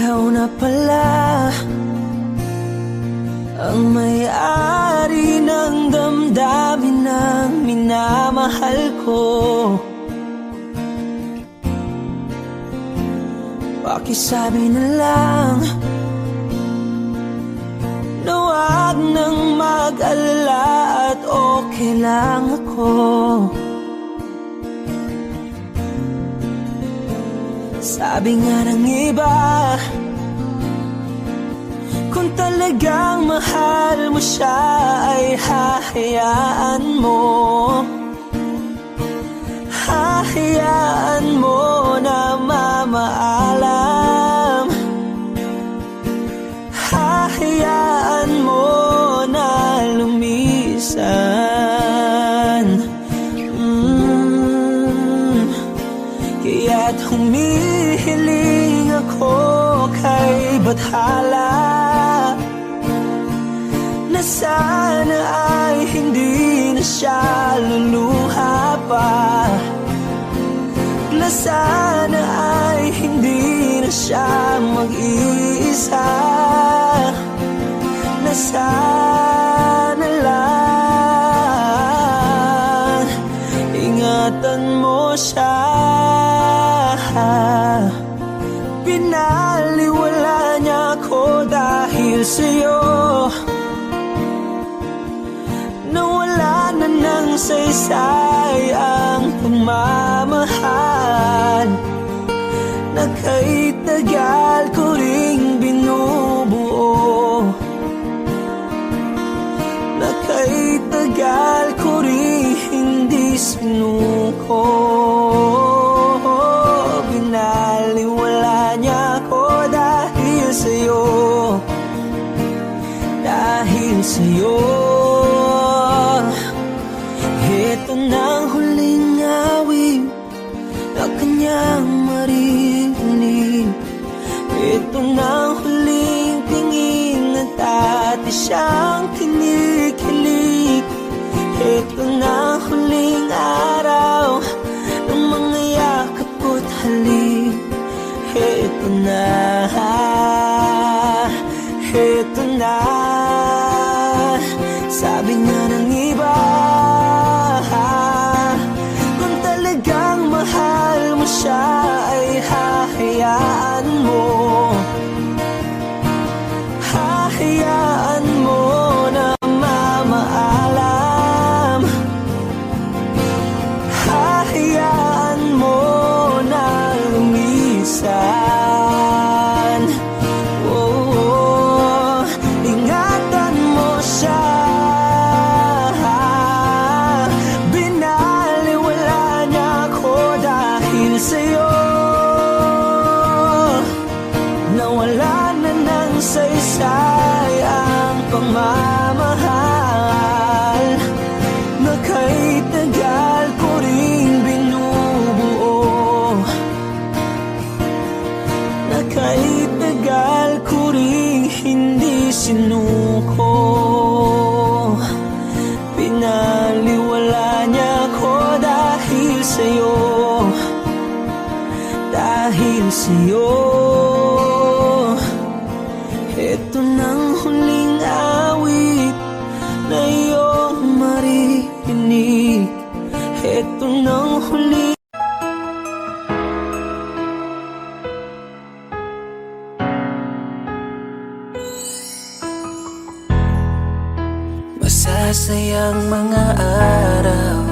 ikaw na pala ang may-ari ng damdamin ng minamahal ko. Pakisabi na lang na huwag nang mag-alala at okay lang ako. Sabi nga ng iba, kung talagang mahal mo siya ay hahayaan mo. Hahayaan mo na mamaalam. Hahayaan mo na lumisan. Kaya't humihiling ako kay Bathala na sana ay hindi na siya luluha pa, na sana ay hindi na siya mag-iisa, na sana lang ingatan mo siya. Pinaliwala niya ako dahil sa'yo, nawala na ng saysay ang pagmamahal na kay tagal ko ring binubuo, na kay tagal ko ring hindi sinuko. Binaliwala niya ako dahil sa'yo, dahil sa'yo. Ito na ang huling awit na kanyang maririnig. Ito na ang huling tingin at dati siyang kinikilig. Ito na ang huling araw ng mga yakap ko't halik. Ito na, ito na. Sabi nga ng iba, kung talagang mahal mo siya ay hahayaan mo. Hahayaan mo na mamaalam. Hahayaan mo na lumisan. Oh, ingatan mo siya. Binaliwala niya ako dahil sa'yo, nawala na ng saysay ang pagmamahal na kay tagal ko ring binubuo, na kay tagal ko ring hindi sinuko. Pinaliwala niya ako dahil sa'yo, dahil sa'yo. Ito nang huling awit na iyong maririnig. Ito nang huling masasayang mga araw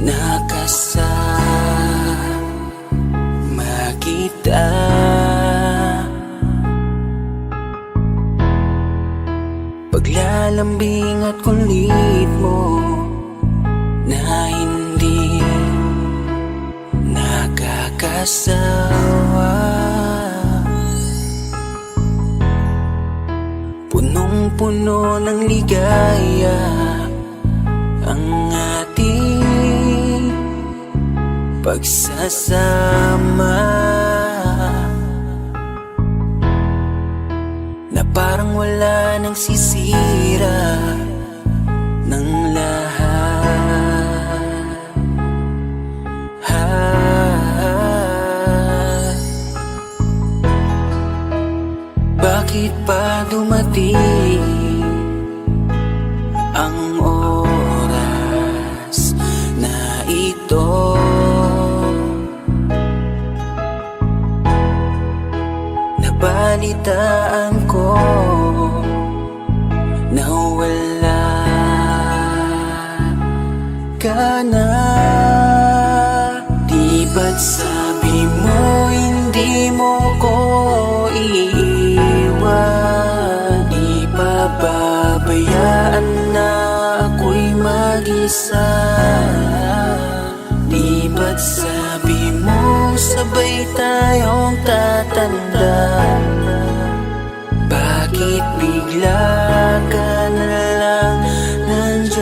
na kasama kita. Paglalambing at kulit mo na hindi nakakasawa. Punong-puno ng ligaya ang ating pagsasama, na parang wala nang sisira ng lahat. bakit pa dumating ang oras na ito? Nabalitaan ko na wala ka na. Di ba't sabi mo hindi mo ko iiwan? Di pa babayaan na ako'y mag-isa? Di ba't sabi mo sabay tayong tatanda? Bakit bigla ka na lang nandyan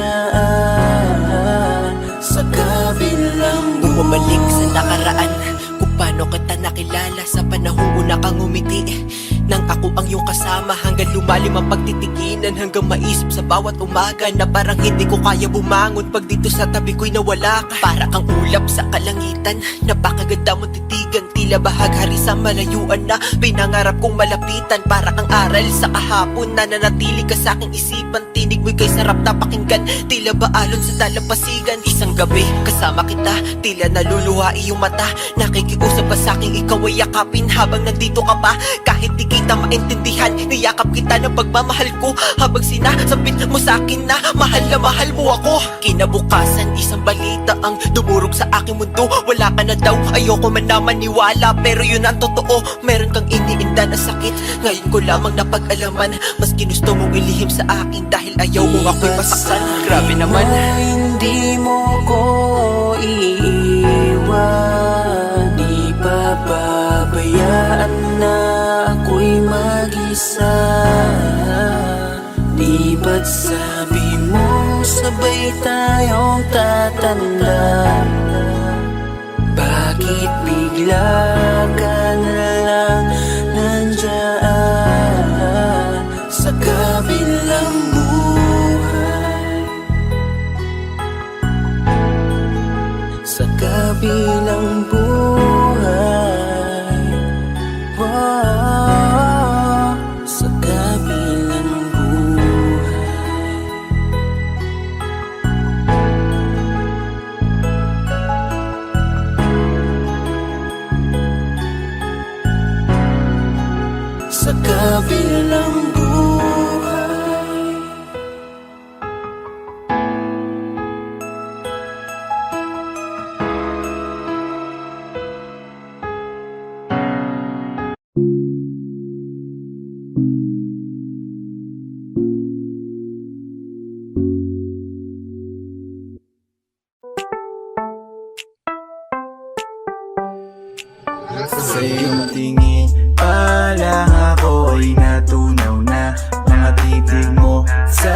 sa kabilang buhay? Bumalik sa nakaraan kung paano kita nakilala sa panahong una kang umiti. Nang ako ang iyong kasama hanggang lumalim ang pagtitiginan, hanggang maisip sa bawat umaga na parang hindi ko kaya bumangon pag dito sa tabi ko'y nawala ka. Para kang ulap sa kalangitan, napakaganda mo titigan, tila bahaghari sa malayuan na pinangarap kong malapitan. Para kang aral sa kahapon na nanatili ka sa aking isipan, tinig mo'y kay sarap na pakinggan, tila ba alon sa dalampasigan. Isang gabi kasama kita, tila naluluha iyong mata, nakikiusap ka sa aking ikaw ay yakapin habang nandito ka pa. Kahit di kita maintindihan, niyakap kita ng pagmamahal ko, habang sinasabit mo sa akin na mahal mo ako. Kinabukasan isang balita ang dumurog sa aking mundo, wala ka na daw, ayoko man na maniwala, pero yun ang totoo, meron kang iniinda na sakit. Ngayon ko lamang napag-alaman, mas ginusto mong ilihim sa akin dahil ayaw mo ako'y masaktan. Grabe naman. Hindi mo ko iiwan, di pa babayaan na ako'y mag-isa. Di ba't sabi mo sabay tayong tatanda? Bakit bigla ka na lang nandyan sa kabilang buhay? Sa kabilang buhay, wow, sa kabilang buhay. Sa kabilang buhay. Sa iyong tingin pa lang ako ay natunaw na. Mga titig mo sa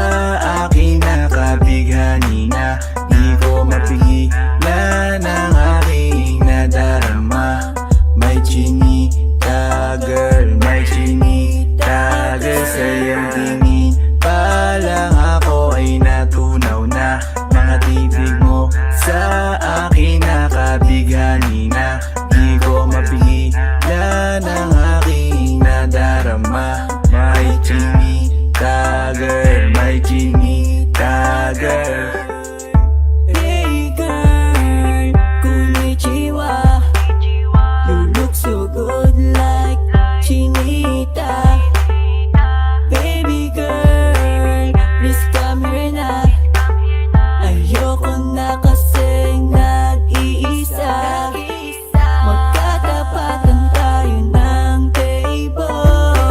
akin nakabighani na. Di ko mapigilan ang aking nadarama. May chinita girl, may chinita girl. Sa iyong tingin pa lang ako ay natunaw na. Mga titig mo sa akin nakabighani na. Di ko mapigilan ang aking nadarama. May chinita girl, may chinita girl. Hey girl, konnichiwa. You look so good like Chinita. Baby girl, please come here na. Ayoko na kasing nag-iisa. Magkatapatan tayo ng table.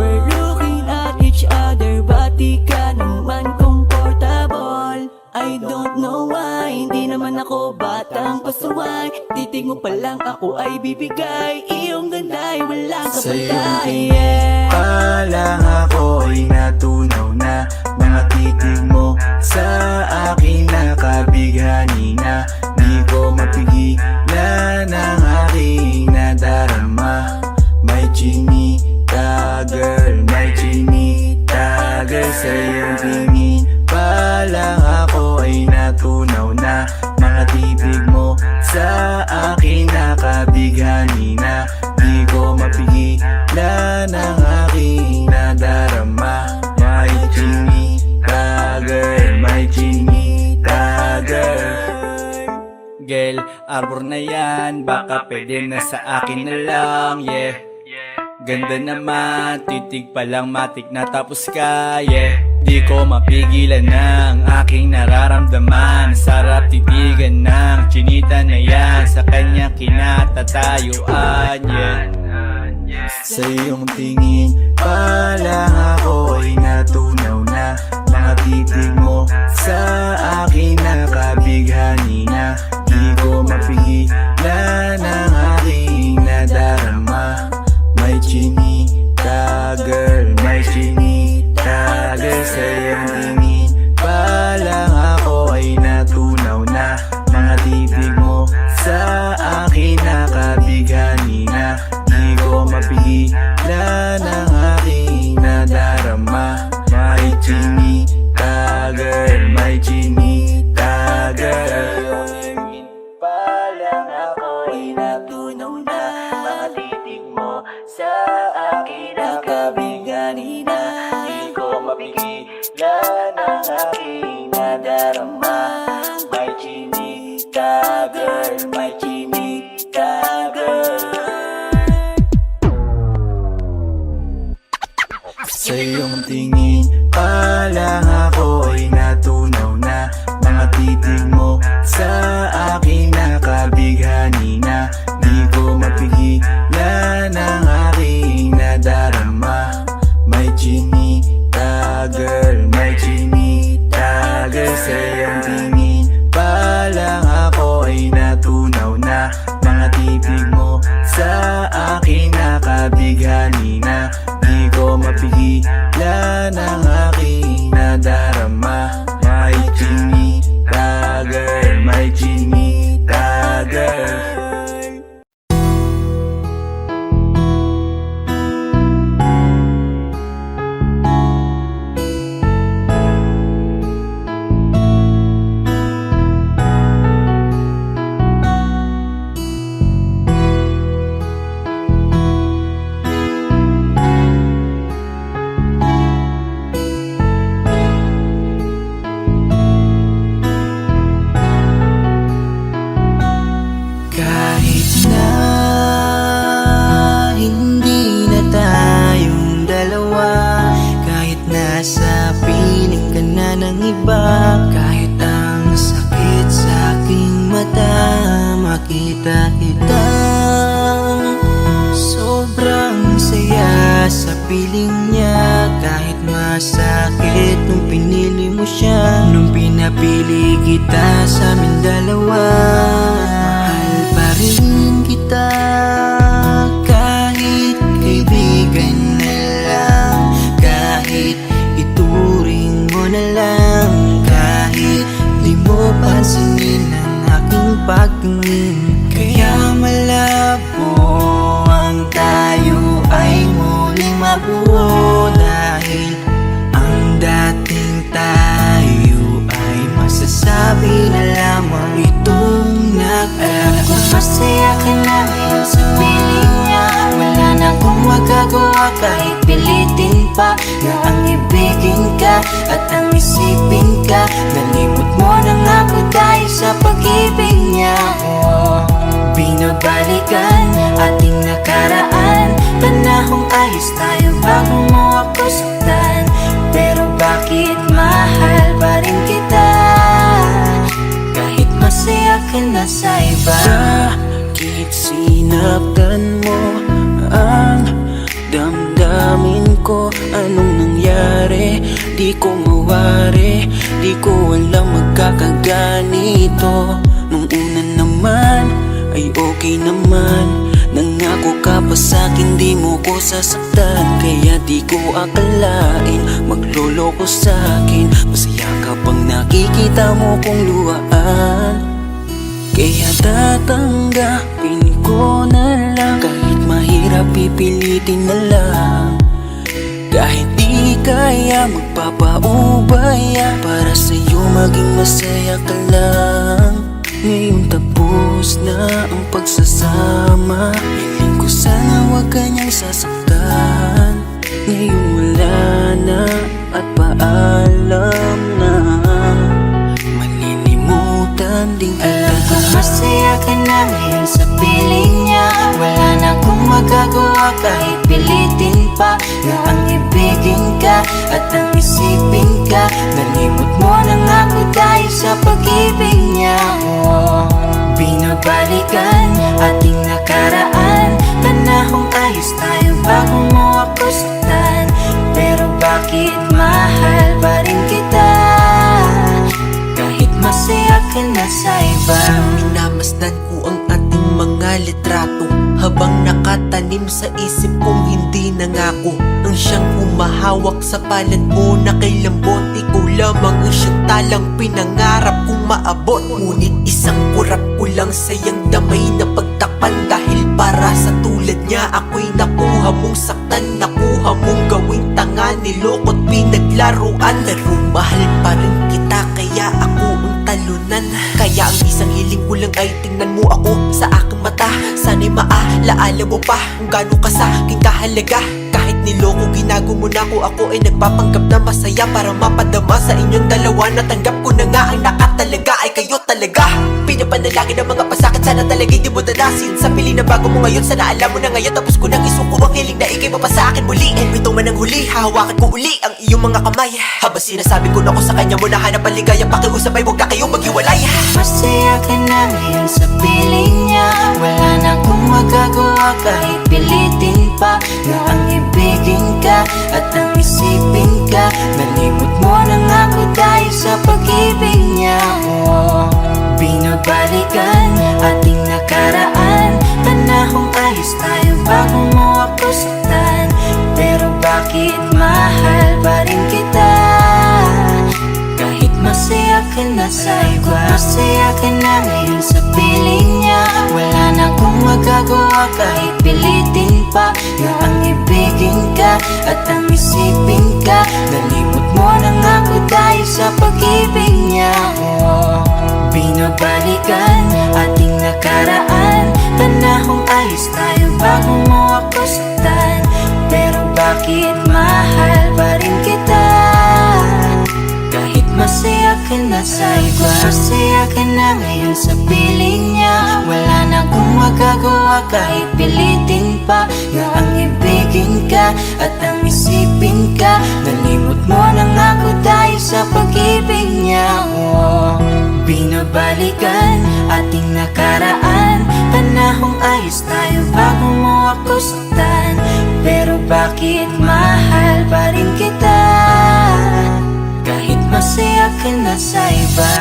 We're looking at each other, but di ka naman comfortable. I don't know why, hindi naman ako batang pasuway. Titig mo pa lang ako ay bibigay. Iyong ganda'y walang Sa iyong kapatay. tingin pa lang ako ay natunaw na. Mga titig mo sa akin nakabighani na. Di ko mapigilan ang aking nadarama. May chinita girl, may chinita girl. Sa iyong tingin pa lang ako ay natunaw na. Mga titig mo sa akin nakabighani na. Di ko mapigilan ang aking Girl, arbor na yan, baka pwede na sa akin na lang, yeah. Ganda naman, titig pa lang matik na tapos ka, yeah. Di ko mapigilan ng aking nararamdaman. Sarap titigan ng chinita na yan, sa kanya kinatatayuan, yeah. Sa iyong tingin pa lang ako ay natunaw na. Mga titig mo sa akin nakabighani na. Di ko mapigilan ang aking nadarama. May chinita girl, may chinita girl. Sa iyong tingin pa lang ako ay natunaw na. Mga titig mo sa akin nakabighani na. Di ko mapigilan ang aking nadarama. May chinita girl, may chinita girl. Pa lang ako ay natunaw na. Mga titig mo sa akin nakabighani na. Di ko mapigilan ang aking nadarama. May chinita girl, may chinita girl. Sa iyong tingin pa lang ako ay natunaw na. Mga titig mo sa akin nakabighani na. Di ko mapigilan ang aking nadarama. May chinita girl, may chinita girl. Sa iyong tingin pa lang ako ay natunaw na. Mga titig mo sa akin nakabighani na. Di ko mapigilan ang aking nadarama. May chinita girl, may chinita girl. Kahit na hindi na tayong dalawa, kahit nasa piling ka na ng iba, kahit ang sakit sa aking mata, makita kita. Sobrang saya sa piling niya, kahit masakit nung pinili mo siya. Nung pinapili kita sa amin dalawa, rin kita kahit kaibigan na lang, kahit ituring mo na lang, kahit di mo pansinin ang aking pagtingin. Kaya malabo ang tayo ay muling mabuo, dahil ang dating tayo ay masasabi na lamang itong nag-alala. Masaya ka na ngayon sa piling niya, wala na akong magagawa kahit pilitin pa na ang ibigin ka at ang isipin ka. Nalimot mo na nga ako dahil sa pag-ibig niya. Binabalikan ating nakaraan, panahong ayos tayo bago mo ako saktan. Pero bakit mahal pa rin kita kahit masaya ka na sa iba? Bakit sinaktan mo ang damdamin ko? Anong nangyari? Di ko mawari, di ko alam magkakaganito. Nung una naman ay okay naman, nangako ka pa sa'kin di mo ko sasaktan. Kaya di ko akalain magloloko sa'kin, masaya ka pang nakikita mo kong luhaan. Kaya tatanggapin ko na lang, kahit mahirap pipilitin na lang. Kahit di kaya magpapaubaya, para sa'yo maging masaya ka lang. Ngayon tapos na ang pagsasama, hiling ko sana huwag kanyang sasaktan. Ngayon wala na at paalam na, malilimutan din kita. Alam ko masaya ka at ang isipin ka. Nalimot mo na nga ako dahil sa pag-ibig niya. Binabalikan ating nakaraan, panahong ayos tayo bago mo ako saktan. Pero bakit mahal pa rin kita kahit masaya ka na sa iba? Minamasdan ko ang ating mga litrato habang nakatanim sa isip kong hindi nangako. Ang siyang humahawak sa palad mo na kay lambot. Ikaw lamang ang siyang talang pinangarap kong maabot. Ngunit isang kurap ko lang sayang damay na pagtakpan. Dahil para sa tulad niya ako'y nakuha mong saktan. Nakuha mong gawing tanga, nilokot pinaglaruan. Pero mahal pa rin kita kaya ako ang talunan. Kaya ang isang hiling ko lang ay tingnan mo ako sa aking mata. Sana'y maalaala mo pa kung gaano ka sa aking kahalaga. Kahit niloko ginago mo na ako ay nagpapanggap na masaya para mapadama sa inyong dalawa. Natanggap ko na nga ang nakatalaga ay kayo talaga. Pinapanalangin ng mga pasakit, sana talaga'y di mo danasin. Sa pili na bago mo ngayon, sana alam mo na ngayon. Tapos ko nang isuko ang hiling na ikay pa sa akin muli. And ito man ang huli, hahawakan ko uli ang iyong mga kamay. Habang sinasabi ko na ko sa kanya mo na hanap ang ligaya, pakiusap ay huwag na kayong maghiwalay. Masaya ka na ngayon sa piling niya. Wala na akong magagawa kahit pilitin pa na ang ibigin ka at ang isipin ka. Nalimot mo na nga ako dahil sa pag-ibig niya. Binabalikan ating nakaraan, panahong ayos tayo bago mo ako saktan. Pero bakit mahal pa rin kita kahit masaya ka na sa iba? Masaya ka na ngayon sa piling niya. Wala na akong magagawa kahit pilitin pa na ang ibigin ka at ang isipin ka. Nalimot mo na nga ako dahil sa pag-ibig niya. Binabalikan ating nakaraan, panahong ayos tayo bago mo ako saktan. Pero bakit mahal pa rin kita kahit masaya ka na sa iba? Masaya ka na ngayon sa piling niya. Wala na akong magagawa kahit pilitin pa na ang ibigin ka at ang isipin ka. Nalimot mo na nga ako dahil sa pag-ibig niya. Binabalikan ating nakaraan, panahong ayos tayo bago mo ako saktan. Pero bakit mahal pa rin kita kahit masaya ka na sa iba?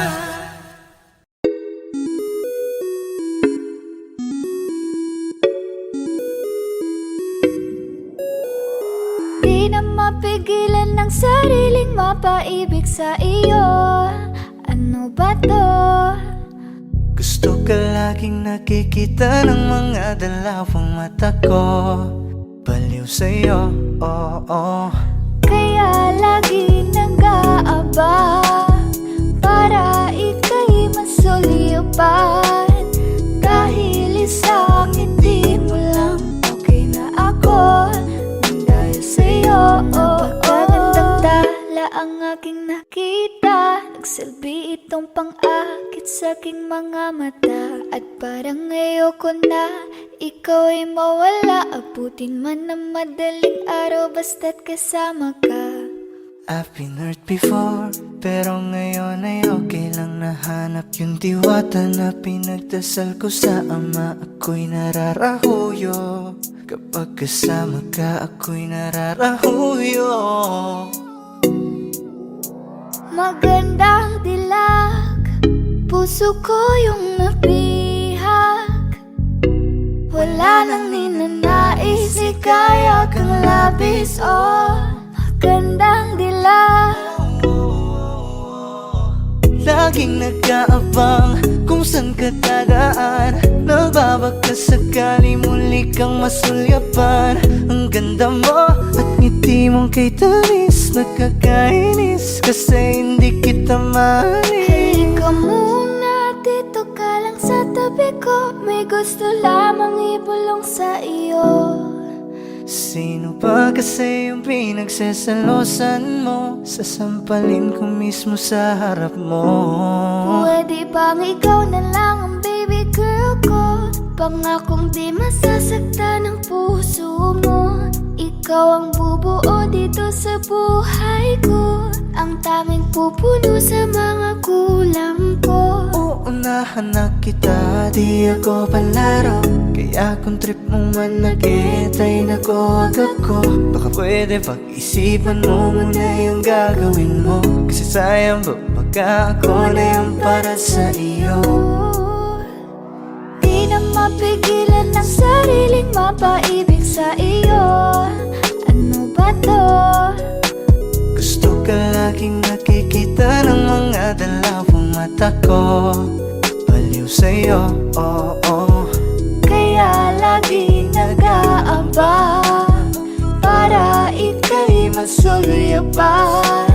Di na mapigilan ng sariling mapaibig sa iyo. Ano ba to? Gusto ka laging nakikita ng mga dalawang mata ko. Baliw sa'yo, oo. Kaya lagi nag-aaba para ika'y masulipan. Dahil isang hindi mo lang okay na ako nang dahil sa'yo. Napakagandang tala ang aking nakita. Nagsilbi itong pang-akit sa aking mga mata. At parang ayoko na ikaw ay mawala. Abutin man ng madaling araw basta't kasama ka. I've been hurt before, pero ngayon ay okay lang. Nahanap yung diwata na pinagdasal ko sa ama. Ako'y nararahuyo, kapag kasama ka ako'y nararahuyo. Magandang dilag, puso ko yung nabihag. Wala nang ninanais, ikaya kang labis. Magandang dilag. Laging nag-aabang kung saan ka dadaan. Nagbabaka sakali muli kang masulyapan. Ang ganda mo at ngiti mong kay tamis. Nakakainis kasi hindi kita mahalin. Halika muna, dito ka lang sa tabi ko. May gusto lamang ibulong sa iyo. Sino ba kasi yung pinagsasalosan mo? Sasampalin ko mismo sa harap mo. Pwede bang ikaw na lang ang baby girl ko? Pangakong di masasaktan ang puso mo. Ikaw Ikaw ang bubuo dito sa buhay ko, ang tanging pupuno sa mga kulang ko. Uunahan na kita, di ako palaro. Kaya kung trip mong manakit ay nakuwag ako. Baka pwede pag-isipan mo muna yung gagawin mo. Kasi sayang ba baka ako na yung para sa iyo. Di na mapigilan ng sariling mapaibig sa iyo. Ano ba to? Gusto ka laging nakikita ng mga dalawang mata ko. Baliw sa'yo, oo. Kaya lagi nag-aaba para ika'y masulyapan.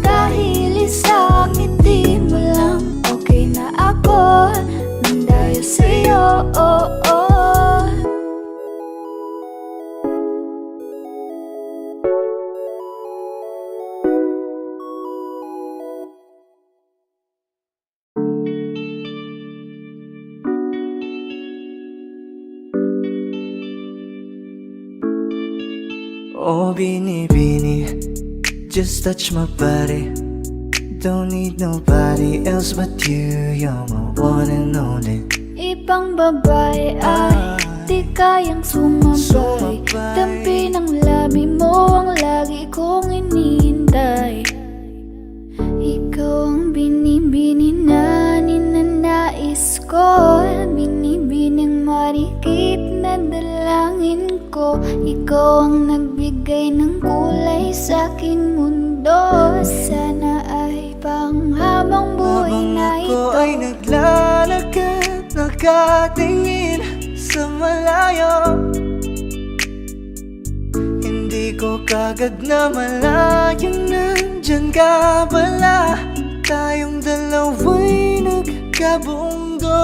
Dahil isang ngiti mo lang, okay na ako nang dahil sa'yo, oo. Oh, Bini, just touch my body. Don't need nobody else but you. You're my one and only. Ibang babae ay di kayang sumabay. Dampi ng labi mo ang lagi kong inihintay. Ikaw ang binibini na ninanais ko, binibining marikit na dalangin ko. Ikaw ang nagbigay ng kulay sa aking mundo. Sana ay panghabang buhay na ito. Habang ako ay naglalakad, nakatingin sa malayo, hindi ko kagad na malayang nandyan ka pala. Tayong dalawa'y nagkabunggo.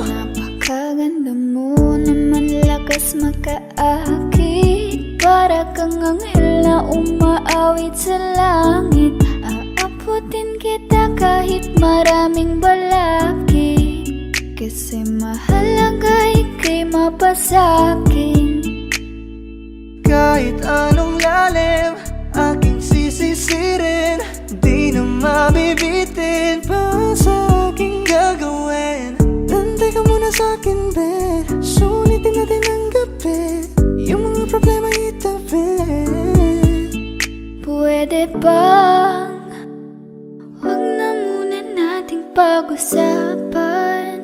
Napakaganda mo naman, lakas makaakit. Para kang anghel na umaawit sa langit. Aabutin kita kahit maraming balakid. Kasi mahalaga ika'y mapasakin. Kahit anong lalim, aking sisisirin. Di na mabibitin pa sa aking gagawin. Nantay ka muna sa'kin, be. Sulitin natin ang gabi, yung mga problema itabi. Pwede bang huwag na muna nating pag-usapan?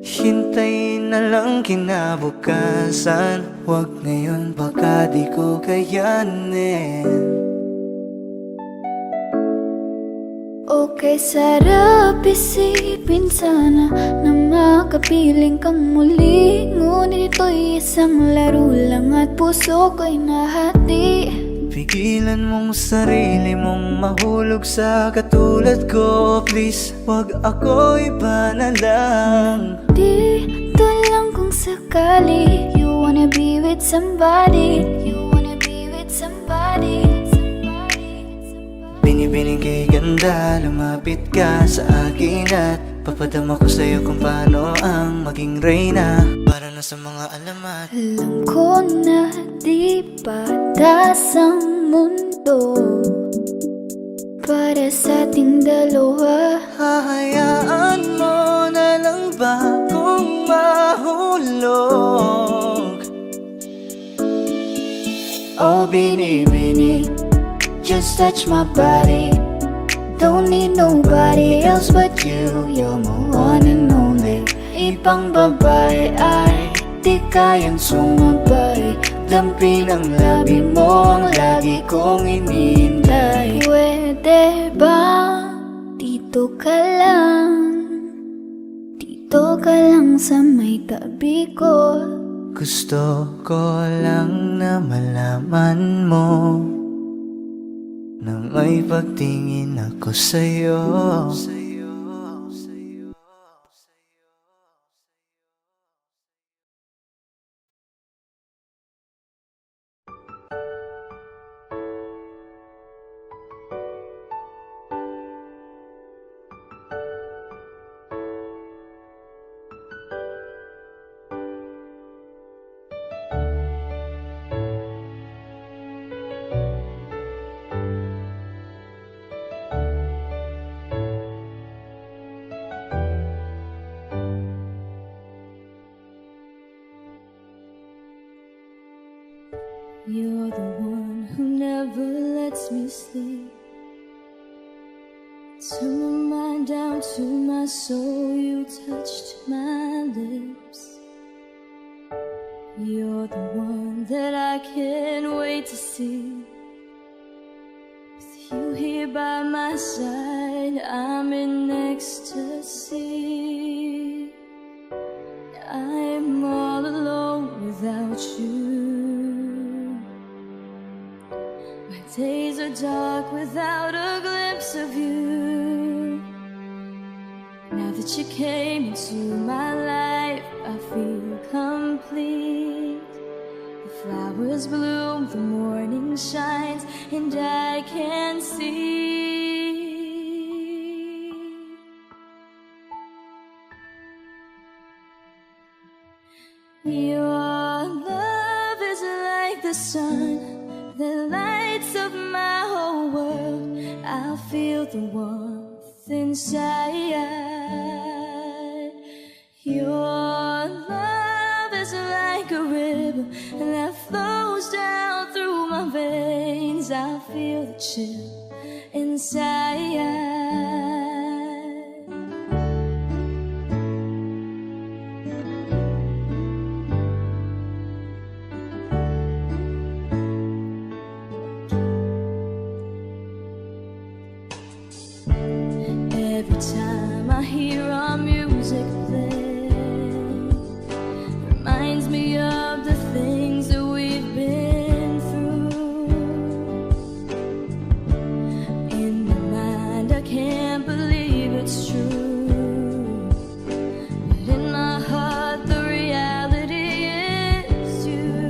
Hintayin na lang kinabukasan. Huwag ngayon, baka di ko kayanin. Okay, sarap isipin sana na makapiling kang muli. Ngunit ito'y isang laro lang at puso ko'y nahati. Pigilan mong sarili mong mahulog sa katulad ko. Please, wag ako, iba na lang. Dito lang kung sakali you wanna be with somebody. You wanna be with somebody. Binibining kay ganda, lumapit ka sa akin at papadama ko sa'yo kung paano ang maging reyna. Para na sa mga alamat. Alam ko na di patas ang mundo para sa ating dalawa. Hahayaan mo na lang ba kung mahulog? Oh, Bini, just touch my body. Don't need nobody else but you. You're my one and only. Ibang babae ay di kayang sumabay. Dampi ng labi mo ang lagi kong inihintay. Pwede ba dito ka lang? Dito ka lang sa may tabi ko. Gusto ko lang na malaman mo na may pagtingin ako sa'yo. lets me sleep. Turn my mind down to my soul, you touched my lips. You're the one that I can't wait to see. With you here by my side, I'm in ecstasy. I'm all alone without you. My days are dark without a glimpse of you. Now that you came into my life, I feel complete. The flowers bloom, the morning shines, and I can see. Your love is like the sun that lights up my whole world. I feel the warmth inside. Your love is like a river that flows down through my veins. I feel the chill inside. Every time I hear our music play, reminds me of the things that we've been through. In my mind, I can't believe it's true, but in my heart, the reality is you.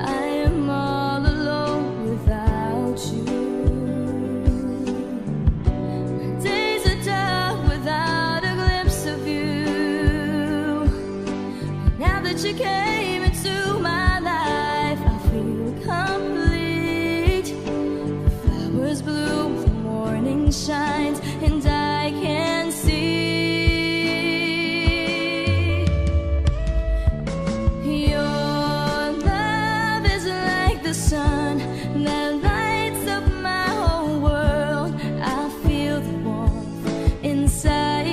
I am all alone without you. You came into my life, I feel complete. The flowers bloom, the morning shines, and I can see. Your love is like the sun that lights up my whole world. I feel the warmth inside.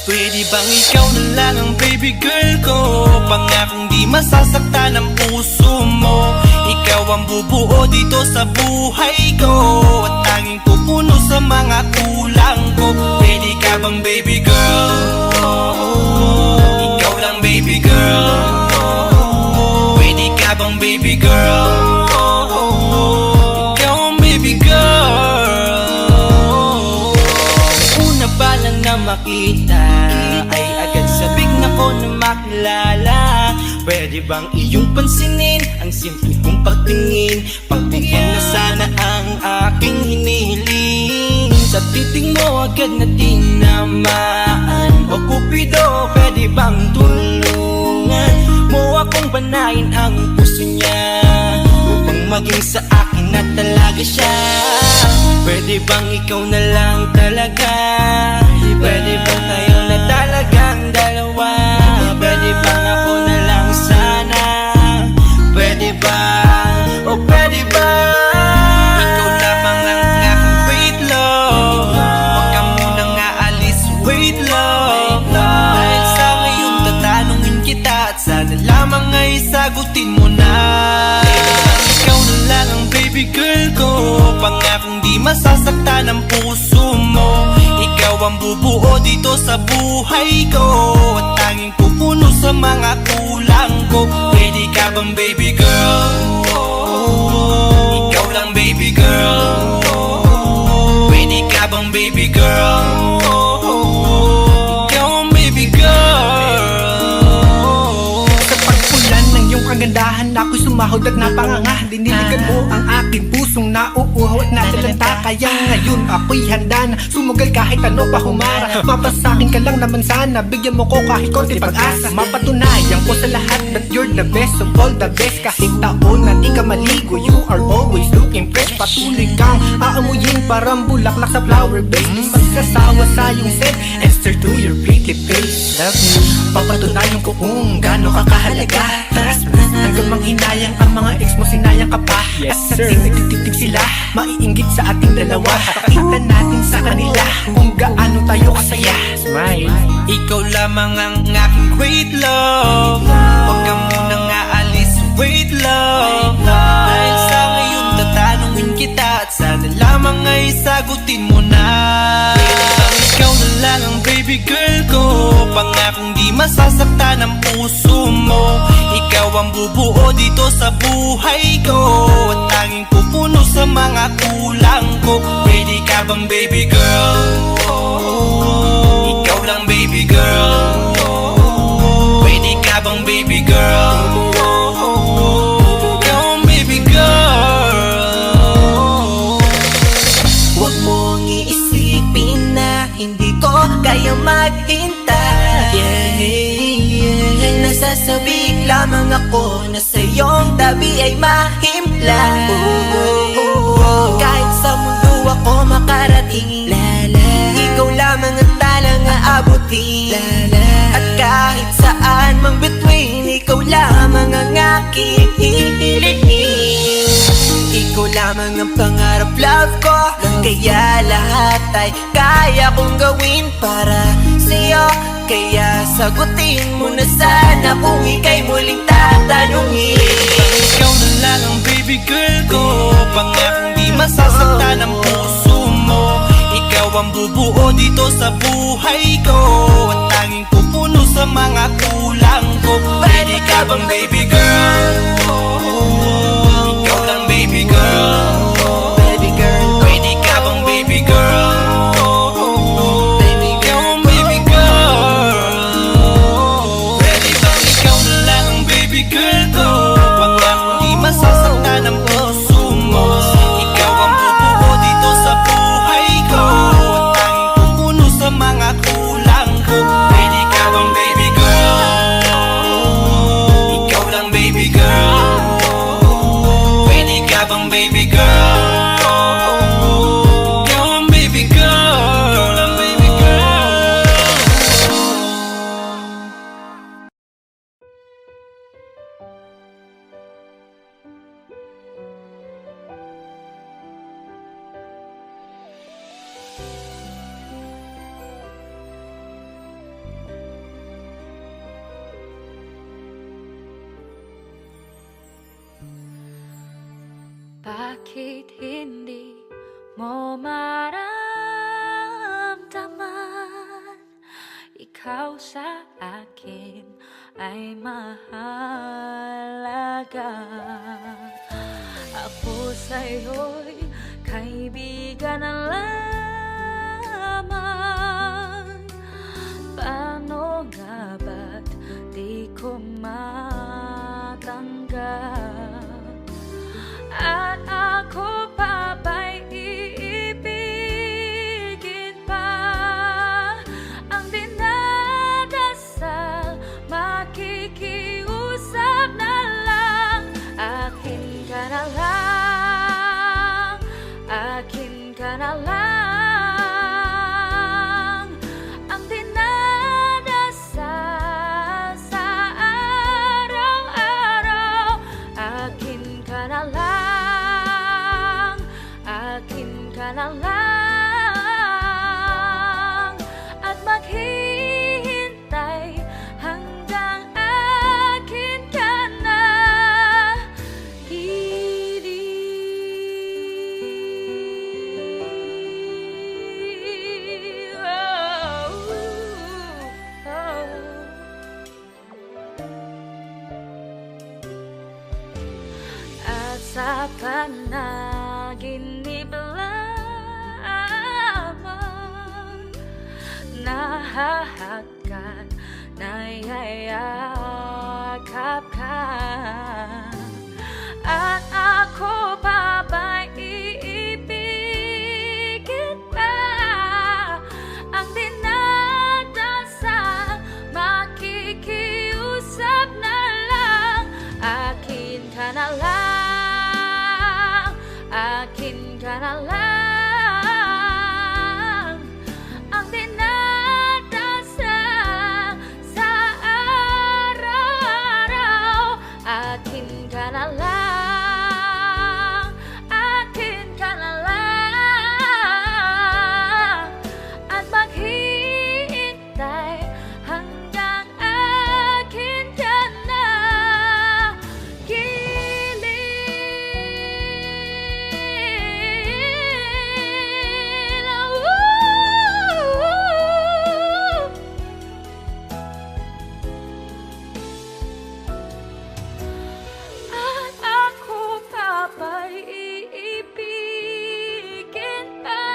Pwede bang ikaw na lang ang baby girl ko? Pangakong di masasaktan ang puso mo. Ikaw ang bubuo dito sa buhay ko, at tanging pupuno sa mga kulang ko. Pwede ka bang baby girl? Ikaw lang baby girl. Pwede ka bang baby girl? Ikaw ang baby girl. Una pa lang na makita ay agad sabik na ko na makilala. Pwede bang iyong pansinin ang simple kong pagtingin? Pagbigyan na sana ang aking hinihiling. Sa titing mo agad na tinamaan. O Cupido, pwede bang tulungan mo akong banayin ang puso niya, upang maging sa akin na talaga siya? Pwede bang ikaw na lang talaga? Pwede bang tayo na talagang dalawa? Pwede bang ako na lang sana? Pwede ba? O pwede ba? Ikaw lamang ang aking wait love. Huwag ka munang aalis, wait love. Dahil sa ngayon tatanungin kita, at sana lamang ay sagutin mo na. Pwede bang ikaw na baby girl ko. Pangakong di masasaktan ang puso mo. Ikaw ang bubuo dito sa buhay ko, at tanging pupuno sa mga kulang ko. Pwede ka bang baby girl? Ikaw lang baby girl. Pwede ka bang baby girl? Ikaw ang baby girl. Sa pagpulan ng iyong kagandahan, ako'y sumahod at napanganga. Diniligan mo ang aking pusong nauuhaw at natalanta. Kaya ngayon ako'y handa na sumugal kahit ano pa humara. Mapasakin ka lang naman sana, bigyan mo ko kahit konti pag-asa. Mapatunayan ko sa lahat that you're the best of all the best. Kahit taon na di ka maligo, you are always looking fresh. Patuloy kang aamuyin parang bulaklak sa flower base. Di magsasawa sa iyong scent, Esther to your pretty face. Love me, papatunayan ko kung gaano ka kahalaga. Trust me, hanggang manghinayang ang mga ex mo, sinayang ka pa. Yes sir, nagtitig sila, maiinggit sa ating dalawa. Pakita natin sa kanila kung gaano tayo kasaya. Smile. Ikaw lamang ang aking great love. Huwag ka munang aalis, wait love. Dahil sa ngayon tatanungin kita, at sana lamang ay sagutin mo na. Ikaw na lang ang baby girl ko. Pangakong di masasaktan ang puso mo. Ikaw ang bubuo dito sa buhay ko, at tanging pupuno sa mga kulang ko. Pwede ka bang baby girl? Ikaw lang baby girl. Pwede ka bang baby girl? Ikaw ang baby girl. Huwag mong iisipin na hindi ko kaya maghintay. Nasasabik lamang ako na sa iyong tabi ay mahimpla. Kahit sa mundo ako makarating, ikaw lamang ang talang aabutin. At kahit saan mang between, ikaw lamang ang aking hihilihin. Ikaw lamang ang pangarap love ko, kaya lahat ay kaya kong gawin para sa'yo. Kaya sagutin mo na sana kung ika'y muling tatanungin. Ikaw na lang ang baby girl ko. Pangakong di masasaktan ang puso mo. Ikaw ang bubuo dito sa buhay ko, at tanging pupuno sa mga kulang ko. Pwede ka bang baby girl? Ikaw lang baby girl. Baby girl, Pwede ka bang baby girl? baby Ikaw girl, ang baby girl. Pwede bang ikaw na lang ang baby girl ko? Pangakong di masasaktan ang puso mo. Ikaw ang bubuo dito sa buhay ko, at tanging pupuno sa mga kulang ko. Pwede ka bang baby girl? Ikaw lang baby girl. Pwede ka bang baby girl? Ikaw ang baby girl. Ikaw lang baby girl. Bakit hindi mo maramdaman? Ikaw sa akin ay mahalaga. Ako sa'yo'y kaibigan na lamang. Paano nga ba't di ko matanggap? At ako pa ba'y iibigin pa? Ang dinadasal, makikiusap na lang. Akin ka na lang, akin ka na lang. Ang dinadasal sa araw-araw, akin ka na lang. Na lang at maghihintay hanggang akin ka na. Hindi panaginip lamang, nahahagkan, nayayakap ka, at ako pa ba'y iibigin pa? Ang dinadasal, makikiusap na lang, akin ka na lang, akin ka na lang. Ang dinadasal sa araw-araw, akin ka na lang, akin ka na lang. At maghihintay hanggang akin ka na at ako pa ba'y iibigin pa?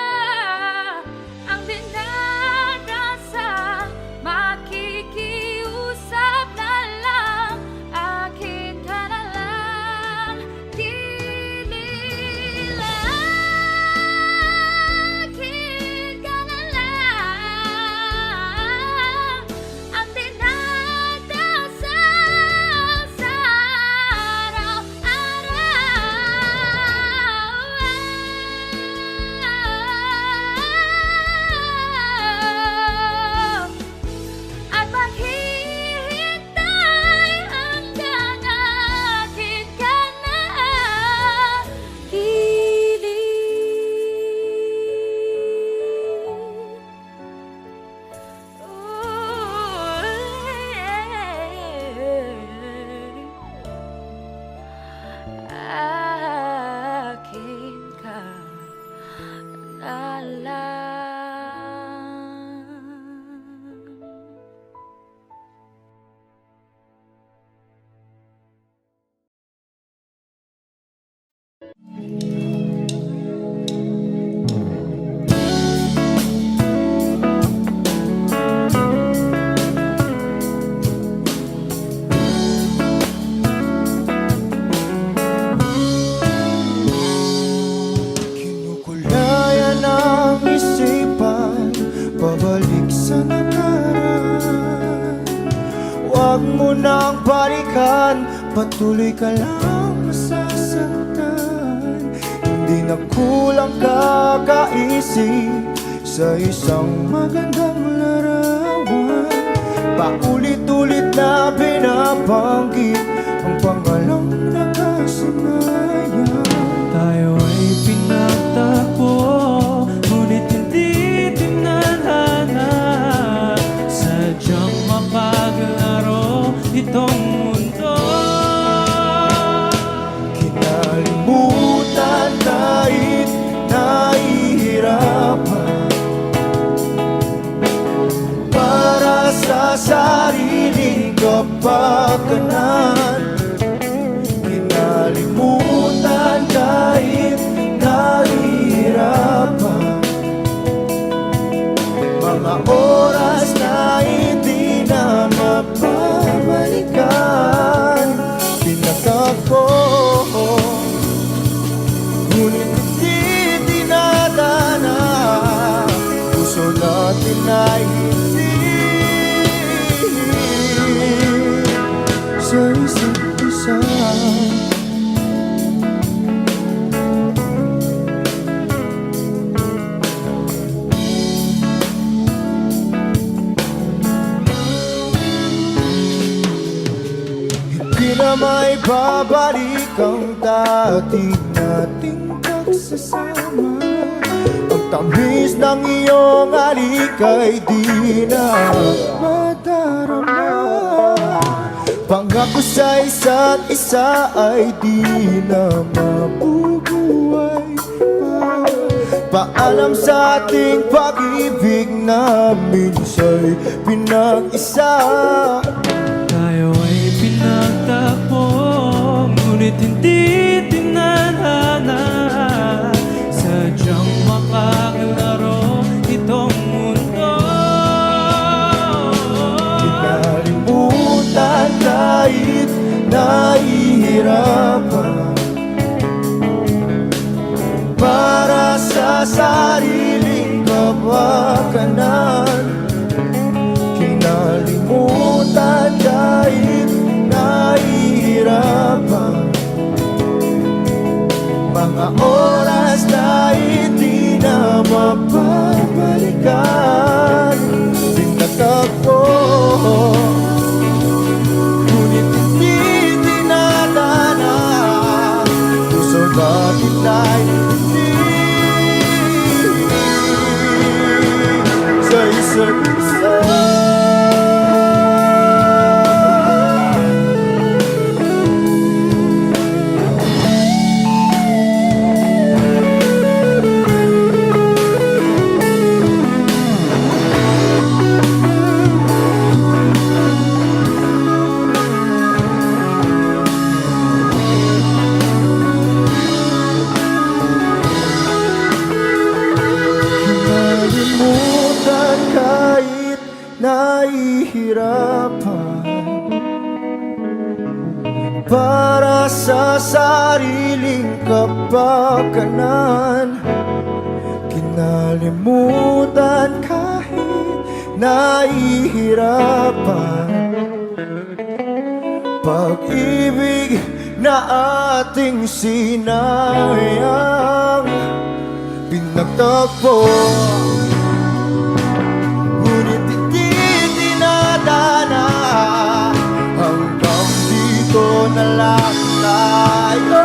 Ang dinadasal, makikiusap na lang, akin ka na lang, dili lang, akin ka na lang. Ang dinadasal sa araw-araw, at maghihintay hanggang akin ka na akin ka na lang. Kinukulayan ang isipan, pabalik sa nakaraan. Huwag mo nang balikan, patuloy ka lang masasaktan. Hindi na kulang kakaisip sa isang magandang larawan. Paulit-ulit na binabanggit ang pangalang nakasanayan. Tayo ay pinagtagpo, ngunit hindi tinadhana. Sadyang mapaglaro itong mundo. Kinalimutan kahit nahihirapan, para sa sariling kapakanan. Kinalimutan kahit nahihirapan, mga oras na hindi na mapabalikan. Pinatagpo, ngunit hindi dinadana. Puso natin ay hindi sa isa't isa. Hindi na may babalik ang dati nating pagsasama. Ang tamis ng iyong halik ay di na madarama. Pangako sa isa't isa ay di na mabubuhay pa. Paalam sa ating pag-ibig na minsa'y pinag-isa. Tayo ay pinagtagpo, ngunit hindi tinadhana. Sadyang makakalaro itong mundo. Kinalimutan kahit nahihirapan, para sa sariling kapakanan. Kinalimutan kahit nahihirapan, mga oras na hindi na mapabalikan. Pinagtagpo, ngunit hindi tinadhana. Puso natin ay hindi sa isa't isa. Kinalimutan kahit nahihirapan, para sa sariling kapakanan. Kinalimutan kahit nahihirapan, pag-ibig na ating sinayang. Pinagtagpo, ngunit hindi tinadhana. Hanggang dito na lang tayo.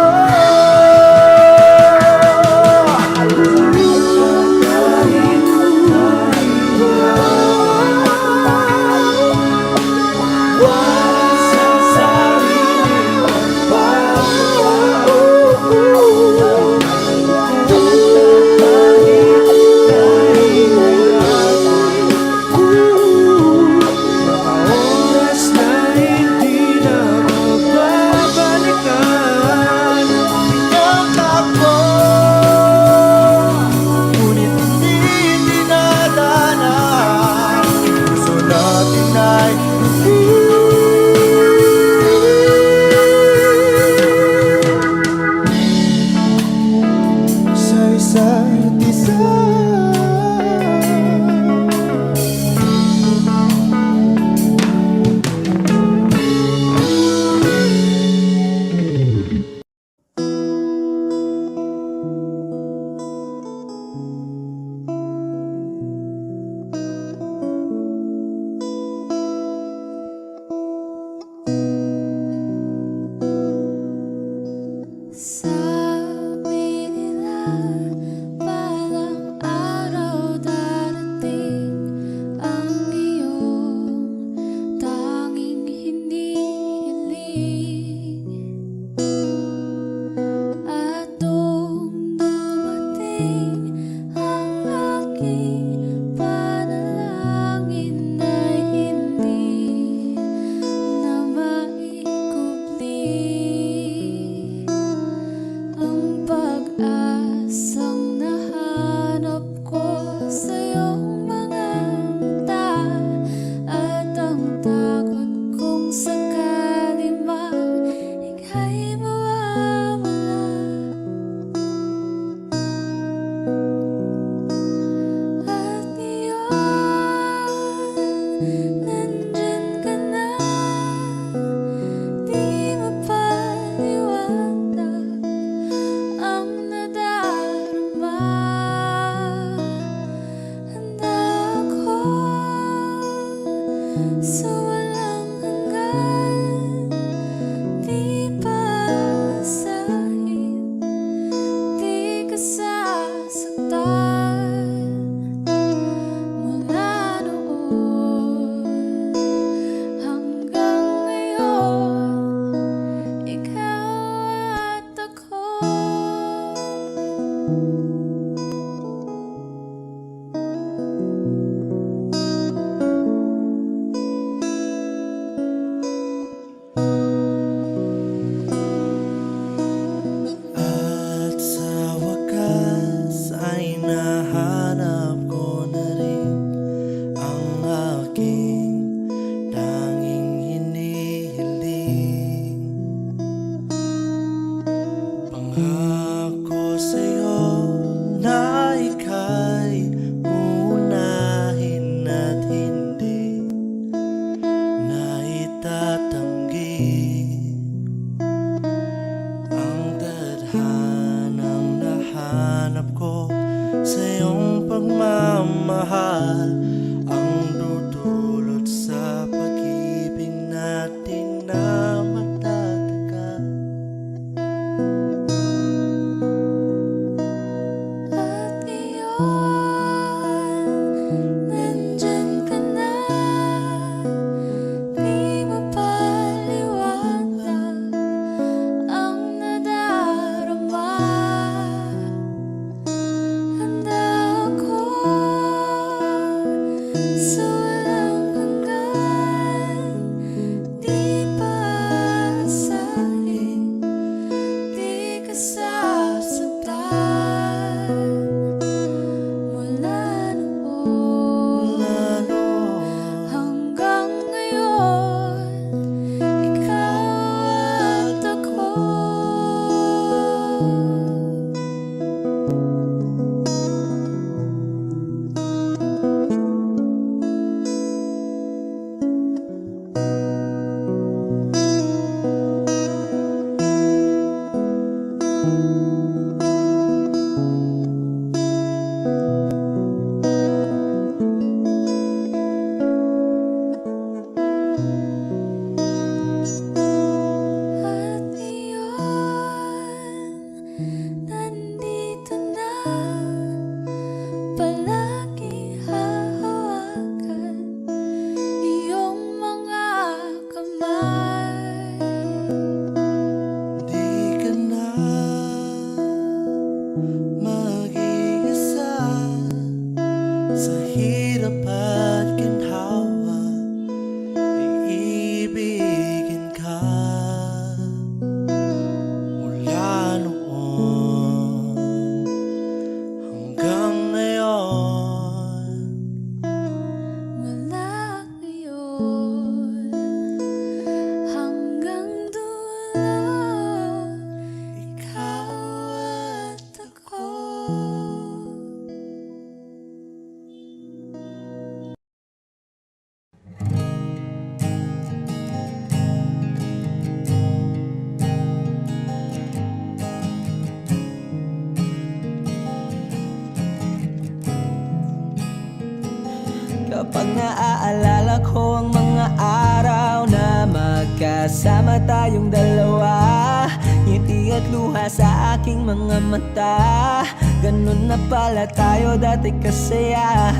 Sabi nila balang araw darating ang iyong tanging hinihiling. At nung dumating ang aking panalangin ay hindi na maikubli. Ang pag-asang nahanap ko sa iyong mga mata, at ang takot kong sakali mang ika'y mawawala. At ngayon, nandyan ka na, di mapaliwanag ang nadarama. Handa ako sa walang hanggan, di pasahin, di ka sasaktan. Mula noon hanggang ngayon, ikaw at ako. mahal ang dudulot sa pag-ibig natin na matatagal. At ngayon, nandyan ka na. Di mapaliwanag ang nadarama. Handa ako sa walang hanggan. Di paasahin, di ka sasaktan. Mula noon hanggang ngayon, ikaw at ako. At iyon, nandito na, palagi hahawakan iyong mga kamay. Di ka na mag-iisa sa hirap at ginhawa. Iibigin ka mula noon hanggang ngayon. Mula ngayon hanggang dulo, ikaw at ako. Kapag naaalala ko ang mga araw na magkasama tayong dalawa, ngiti at luha sa aking mga mata. Ganun na pala tayo dati kasaya.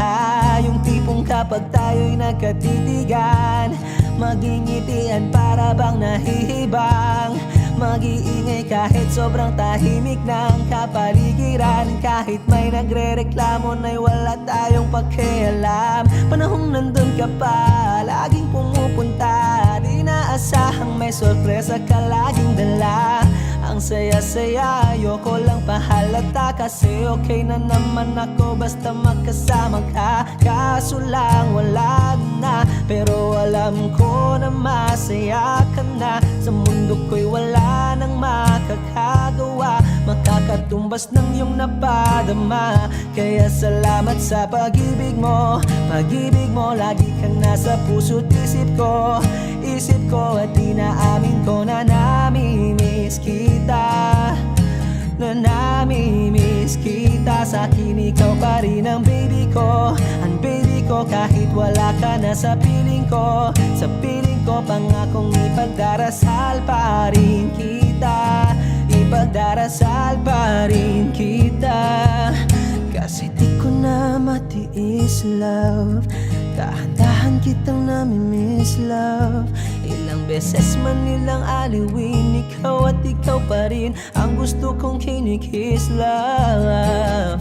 Yung tipong kapag tayo'y nagkatitigan, magingitian para bang nahihibang. Mag-iingay kahit sobrang tahimik ng kapaligiran. Kahit may nagre-reklamo na'y wala tayong pakialam. Panahong nandun ka pa, laging pumupunta. Di naasahang may sorpresa ka laging dala. Ang saya-saya, ayoko lang pahalata. Kasi okay na naman ako basta magkasama ka. Kaso lang wala na, pero alam ko na masaya ka na. Sa mundo ko'y wala nang makakagawa, makakatumbas ng iyong napadama. Kaya salamat sa pag-ibig mo. Pag-ibig mo, lagi kang nasa puso't isip ko. Isip ko at inaamin ko na namimiss kita. Na namimiss kita. Sa akin ikaw pa rin ang baby ko. Ang baby ko kahit wala ka na sa piling ko. Sa piling ko pangakong ipagdarasal pa rin kita. Ipagdarasal pa rin kita. Kasi di ko na matiis love. Dahan-dahan kitang namimiss love. Ilang beses man nilang aliwin, ikaw at ikaw pa rin ang gusto kong kinikiss love.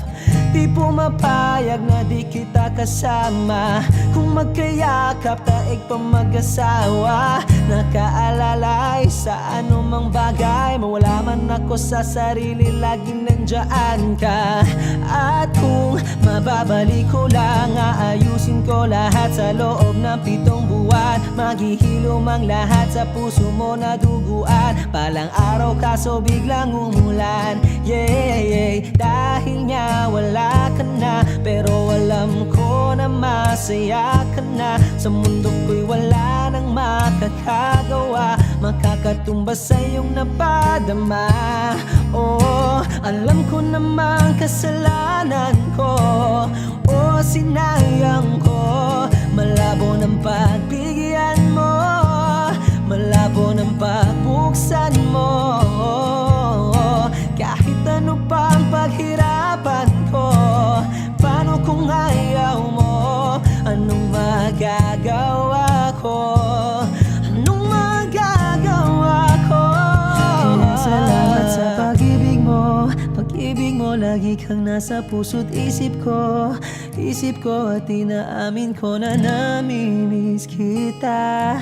Di pumapayag na di kita kasama. Kung magkayakap taig pa mag-asawa. Nakaalalay sa anumang bagay. Mawala man ako sa sarili, laging nandiyan ka. At kung mababalik ko lang, aayusin ko lahat sa loob ng 7 buwan. Maghihilom ang lahat sa puso mo na duguan. Palang araw kaso biglang umulan. Yeah, dahil nga wala ka na, pero alam ko na masaya ka na. Sa mundo ko'y wala nang makakagawa, makakatumbas sa iyong napadama. Oh, alam ko namang kasalanan kasalanan ko o sinayang ko? Malabo ng pagbigyan mo, malabo ng pagbuksan mo. Kahit ano pa ang paghirapan ko, paano kung ayaw mo? Anong magagawa ko? Anong magagawa ko? Kaya salamat sa pag-ibig mo. Pag-ibig mo, lagi kang nasa puso't isip ko. Isip ko at inaamin ko na namimiss kita.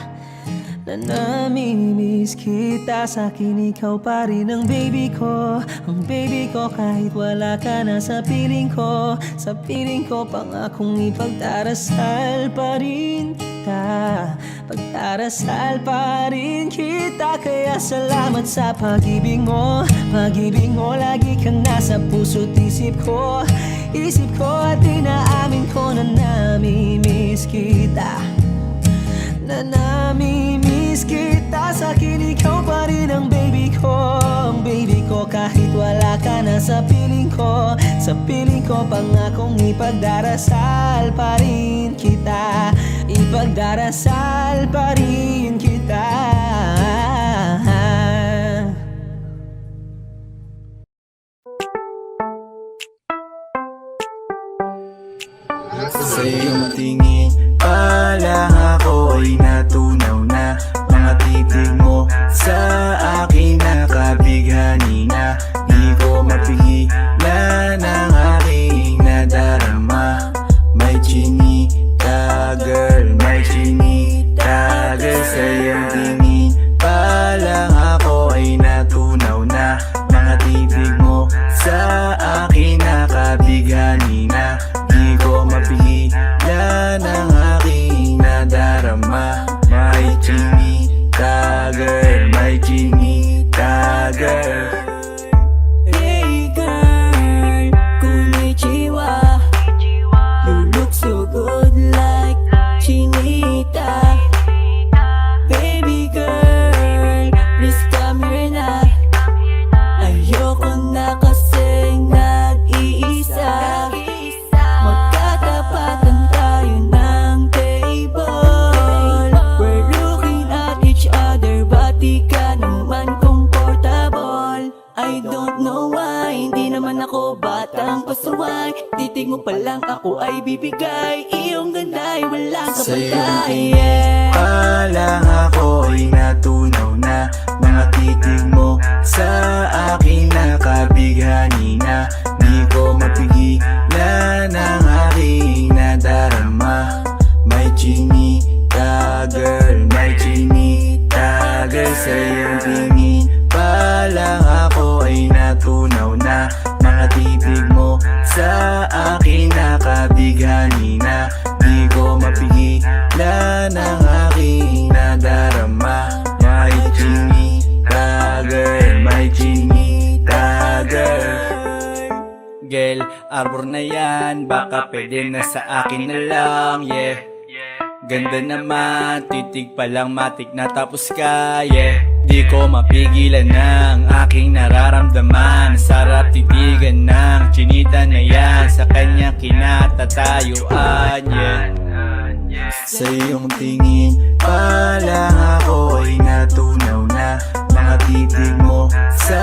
Na namimiss kita. Sa'kin ikaw pa rin ang baby ko. Ang baby ko kahit wala ka na sa piling ko. Sa piling ko pangakong ipagdarasal pa rin kita. Pagdarasal pa rin kita. Kaya salamat sa pag-ibig mo. Pag-ibig mo, lagi kang nasa puso't isip ko. Isip ko at inaamin ko na namimiss kita. Na namimiss kita. Sa'kin ikaw pa rin ang baby ko. Ang baby ko kahit wala ka na sa piling ko. Sa piling ko pangakong ipagdarasal pa rin kita. Ipagdarasal pa rin kita. Sa iyong tingin pa lang ako ay natunaw na. Mga titig mo sa akin nakabighani na. Di ko mapigilan ang aking nadarama. May chinita girl, may chinita girl. Sa iyong tingin pa lang ako ay natunaw na. Mga titig mo sa akin nakabighani na. Di ko mapigilan ang aking nadarama. May chinita girl, may chinita girl. Hey girl, konnichiwa. You look so good like Chinita. Baby girl, please come here na. Ayoko na kasing nag-iisa. Magkatapatan tayo ng table. We're looking at each other, ba't di ka naman comfortable? I don't know why, hindi naman ako batang pasaway. Titig mo pa lang ako ay bibigay. Iyong ganda ay walang Sa iyong kapatay. tingin pa lang ako ay natunaw na. Mga titig mo sa akin nakabighani na. Di ko mapigilan ang aking nadarama. May chinita girl, may chinita girl. Sa iyong tingin pa lang ako ay natunaw na. Mga titig mo sa akin nakabighani na. Di ko mapigilan ang aking nadarama. May chinita girl, may chinita girl. Girl, arbor na yan, baka pwede na sa akin na lang, yeah. Ganda naman, titig pa lang matik na tapos ka, yeah. Di ko mapigilan ang aking nararamdaman. Sarap titigan ng chinita na yan. Sa kanya kinatatayuan, yeah. Sa iyong tingin pa lang ako ay natunaw na. Mga titig mo sa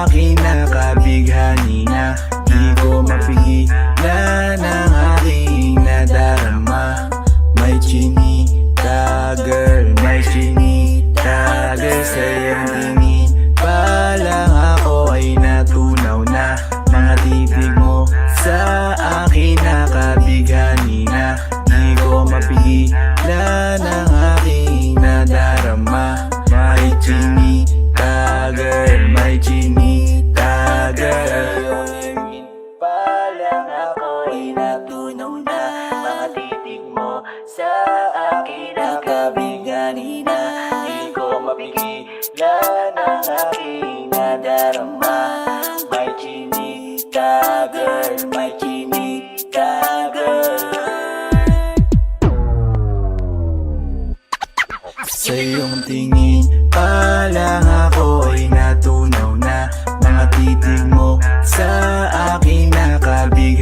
akin nakabighani na. Di ko mapigilan ang aking nadarama. May chinita girl, may chinita girl. Sa iyong tingin pa lang ako ay natunaw na. Mga titig mo sa akin nakabighani na. Di ko mapigilan ang aking nadarama. May chinita girl, may chinita girl. Pa lang ako ay natunaw na. Mga titig mo sa akin nakabighani na. Di ko mapigilan ang aking nadarama. May chinita girl, may chinita girl. Sa iyong tingin pa lang ako ay natunaw na. Mga titig mo sa akin nakabighani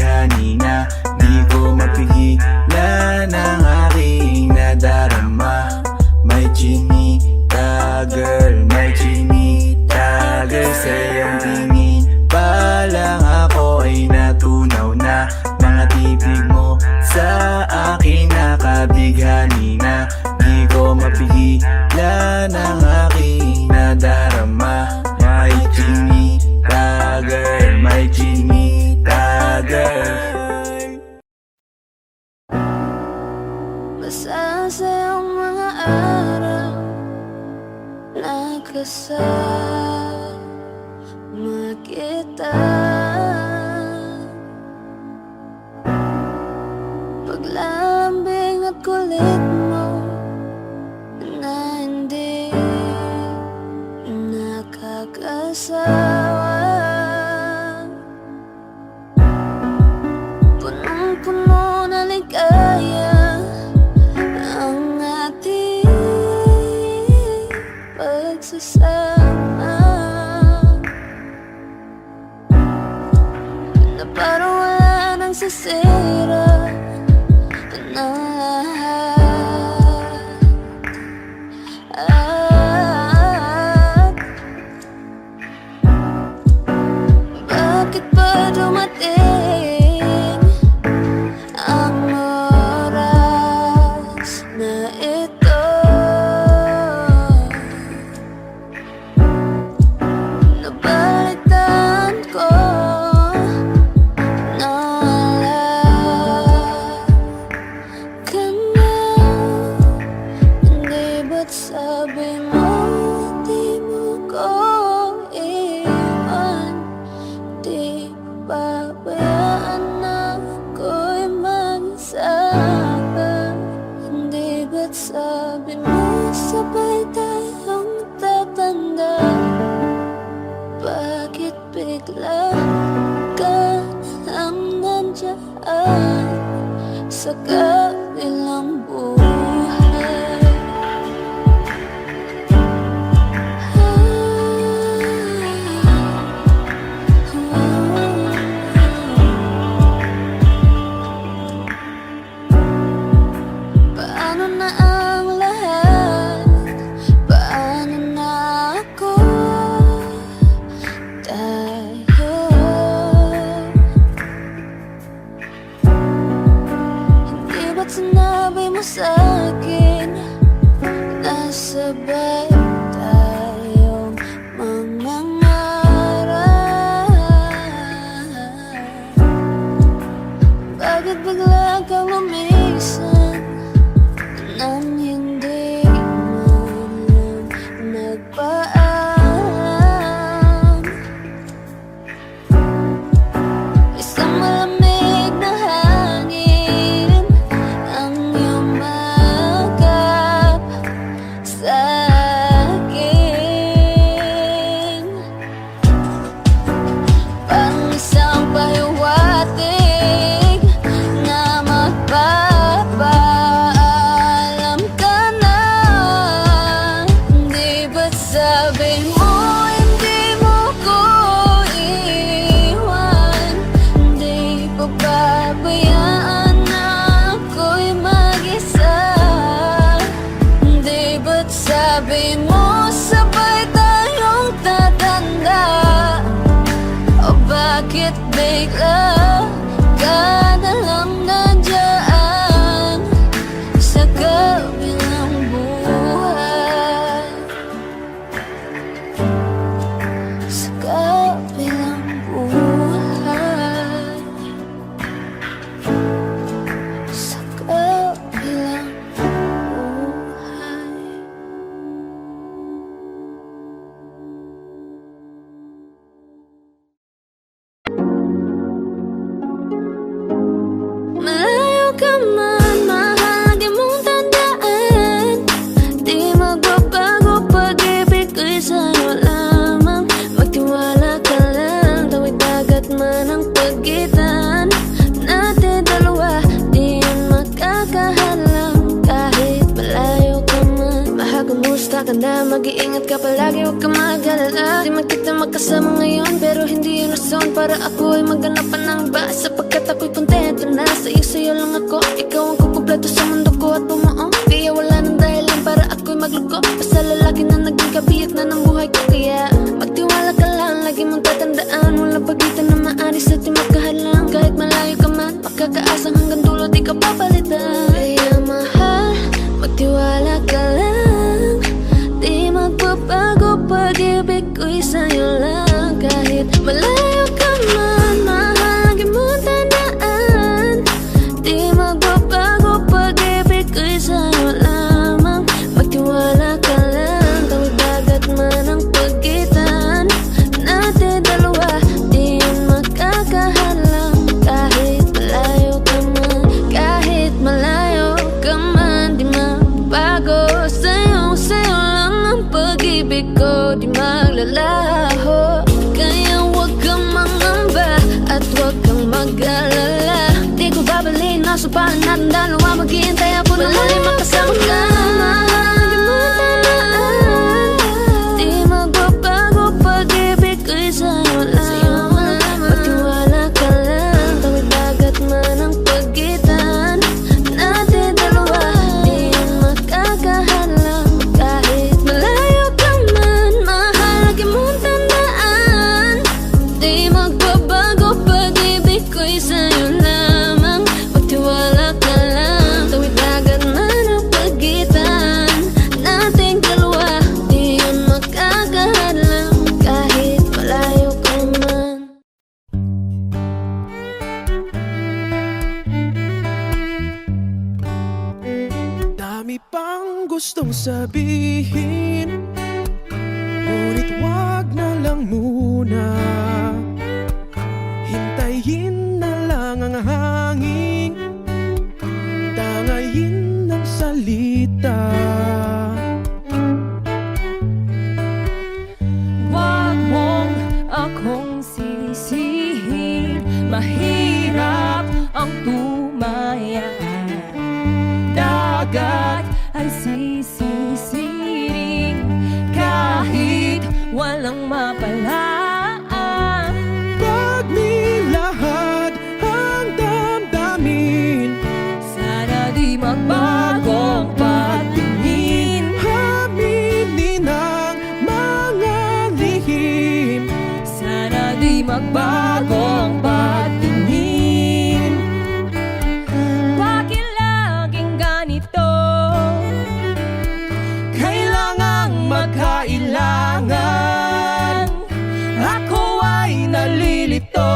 nabighani na di ko mapigilan ang aking nadarama. My chinita girl, my chinita girl. Masasayang mga araw nakasama kita. Paglalambing at kulit mo na hindi nakakasawa. Punong-puno na ligaya ang ating pagsasama, na parang wala nang sisira na lahat. Bakit ba dumating ang oras na ito? Nabalitaan ko na wala ka na. Hindi ba't sabi mo di mo ko iwan? Di pabayaan na ako'y mag-isa. Hindi ba't sabi mo sabay tayong tatanda? Bakit bigla ka lang nandyan sa kabilang buhay? Paano na ang lahat? Paano na ako? Tayo hindi ba't sinabi mo sa'kin na sabay tayong mangangarap? Bakit bigla kang lumisan nang hindi mo lang nagpaalam? Isang malamig na hangin ang iyong magap sa'kin. Parang isang pahiwatig na magpapaalam ka na. Hindi ba't sabi mo hindi mo ko iwan? Hindi pa pabayaan na ako'y mag-isa? Hindi ba't sabi mo sabay tayong tatanda? O bakit bigla ka na lang nandyan sa kabilang buhay? Sa kabilang buhay. Sa kabilang buhay. Malayo ka man, mahal, di mong tandaan. Di magbabago pag-ibig ko'y sa'yo lamang. Magtiwala ka lang, tawid dagat man ang pagitan natin dalawa, di yun makakahalang. Kahit malayo ka man, mahagumusta ka na, mag-iingat ka palagi, huwag ka mag-alala. Di man kita magkasama ngayon, pero hindi yun rason para ako ay maghanap pa ng iba. Sapagkat ako'y kontento na sa'yo lang ako. Ikaw ang kukumpleto sa mundo ko at bumuo. Kaya wala nang dahilan para ako'y magluko. Basta lalaki na naging kabiyak na ng buhay ko. Kaya magtiwala ka lang, lagi mong tatandaan. Walang pagitan na maaris at di magkahalang. Kahit malayo ka man, makakaasang hanggang dulo di ka papalitan. Kaya mahal gustong sabihin, ngunit wag na lang muna. Hintayin na lang ang hangin, tangayin ng salita. Wag mong akong sisihin, mahirap ang tumaya. Dagat ay sisisiring kahit walang mapalaan. Pag nilahad ang damdamin, Sana di magbagong patingin. aminin ang mga lihim. Sana di magbagong patingin. Bakit laging ganito? Kailangang magkailangan. Ako ay nalilito.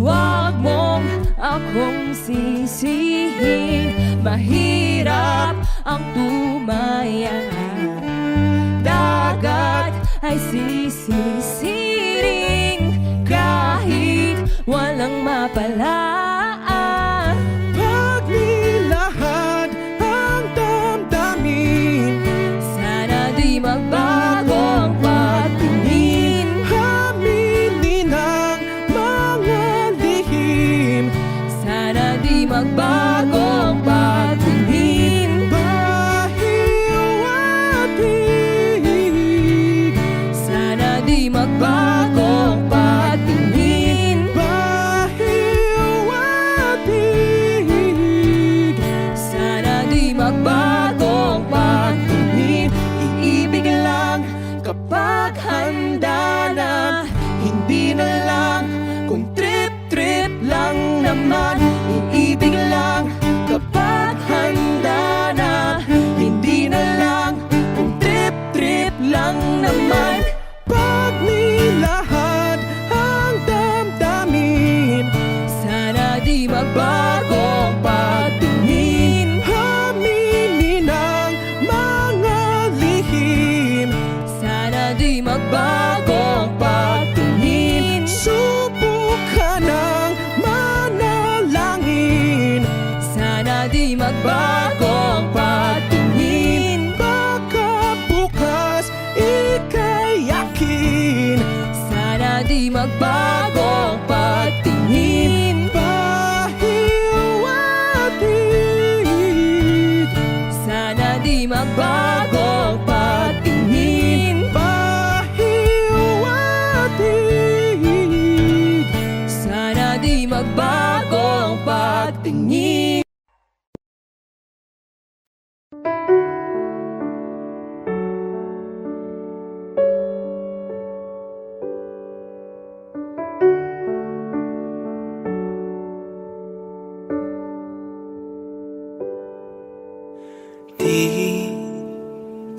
Wag mong akong sisihin, mahirap ang tumaya. Dagat ay sisisiring kahit walang mapalaan. Pag nilahad ang damdamin, Sana di magbagong patingin. aminin ang mga lihim. Sana di magbagong patingin. Bahiw at hig, Sana di magbagong patingin. bahiw at hig. Sana di magbagong patingin. Iibig lang kapag handa na, hindi na lang kung trip-trip lang naman. Iibig lang kapag handa na, hindi na lang kung trip-trip lang naman. Pag nilahad ang damdamin, Sana di magbagong patingin. aminin ang mga lihim. Sana di magbagong patingin. Subukan ng manalangin, Sana di magbagong patingin. baka bukas ika'y yakin. Sana di magbagong patingin. Bahiw at hig, Sana di magbagong patingin. bahiw at hig. Sana di magbagong patingin.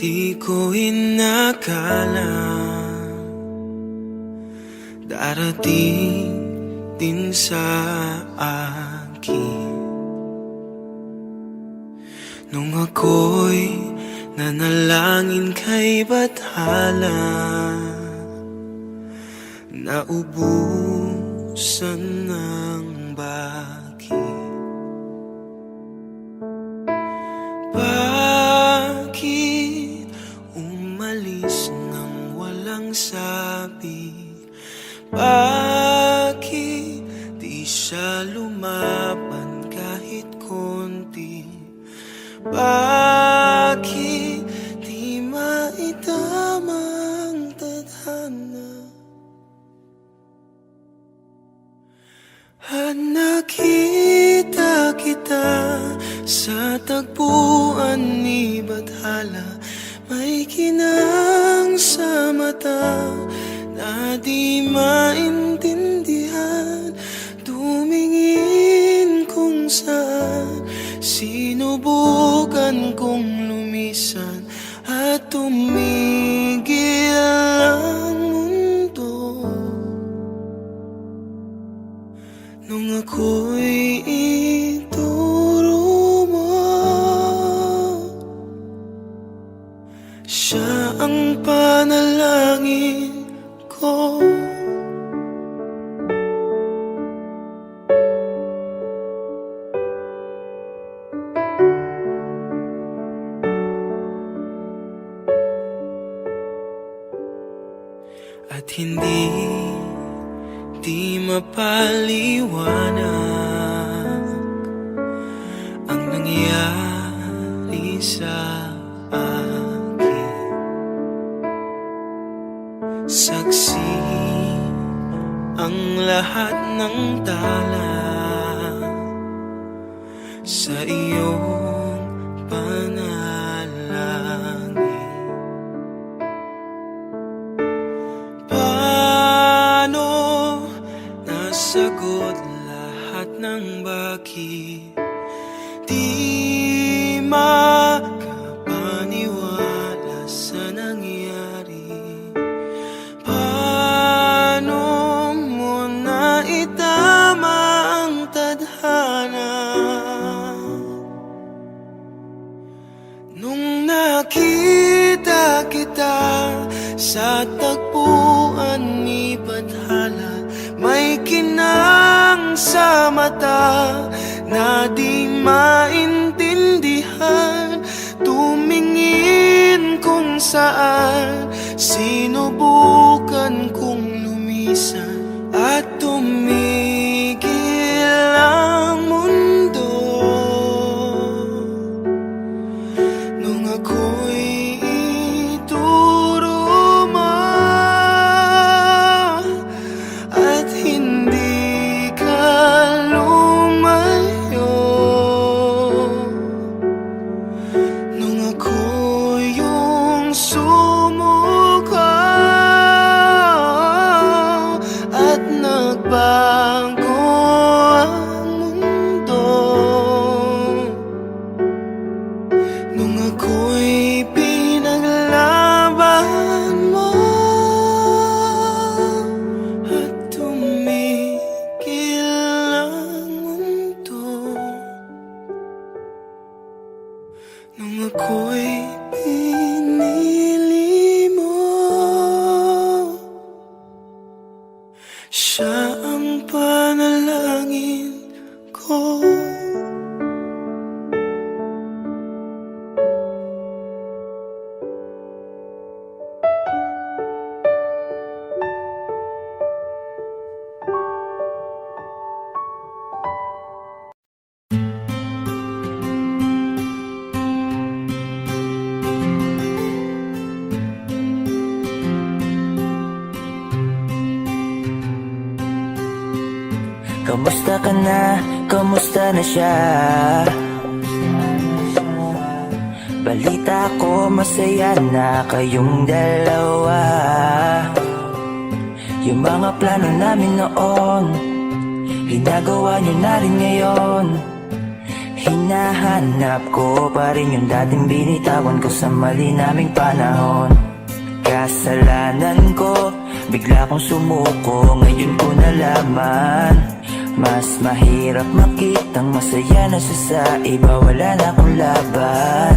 Di ko inakala darating din sa akin nung ako'y nanalangin kay Bathala. Naubusan ng bakit. Bakit umalis nang walang sabi? Bakit di siya lumaban kahit konti? Bakit di maitamang tadhana? At nakita kita sa tagpuan ni Bathala. May kinang sa mata na di maintindihan. Tumingin kung saan, sinubukan kong lumisan at tumigil ang mundo. Nung ako'y ito at hindi di mapaliwanag ang nangyari sa akin. Saksi ang lahat ng tala sa iyong panalangin. Paano nasagot lahat ng bakit di makapaniwala sa nangyari? Paano mo na itama ang tadhana nung nakita kita sa tagpuan ni Badhala? May kinang sa mata na di maintindihan, tumingin kung saan, sinubukan kong lumisan at tumigil ang mundo nung ako'y ituro mo at hindi ka lumayo, nung ako yung sumuko at nagbago ang mundo, nung ako'y pinaglaban mo at tumigil ang mundo, nung ako'y pinili mo. Siya ang panalangin ko. Kamusta ka na? Kamusta na siya? Balita ko masaya na kayong dalawa. Yung mga plano namin noon, ginagawa nyo na rin ngayon. Hinahanap ko pa rin yung dating binitawan ko sa mali naming panahon. Kasalanan ko, bigla kong sumuko, ngayon ko nalaman. Mas mahirap makitang masaya na siya sa iba, wala na akong laban.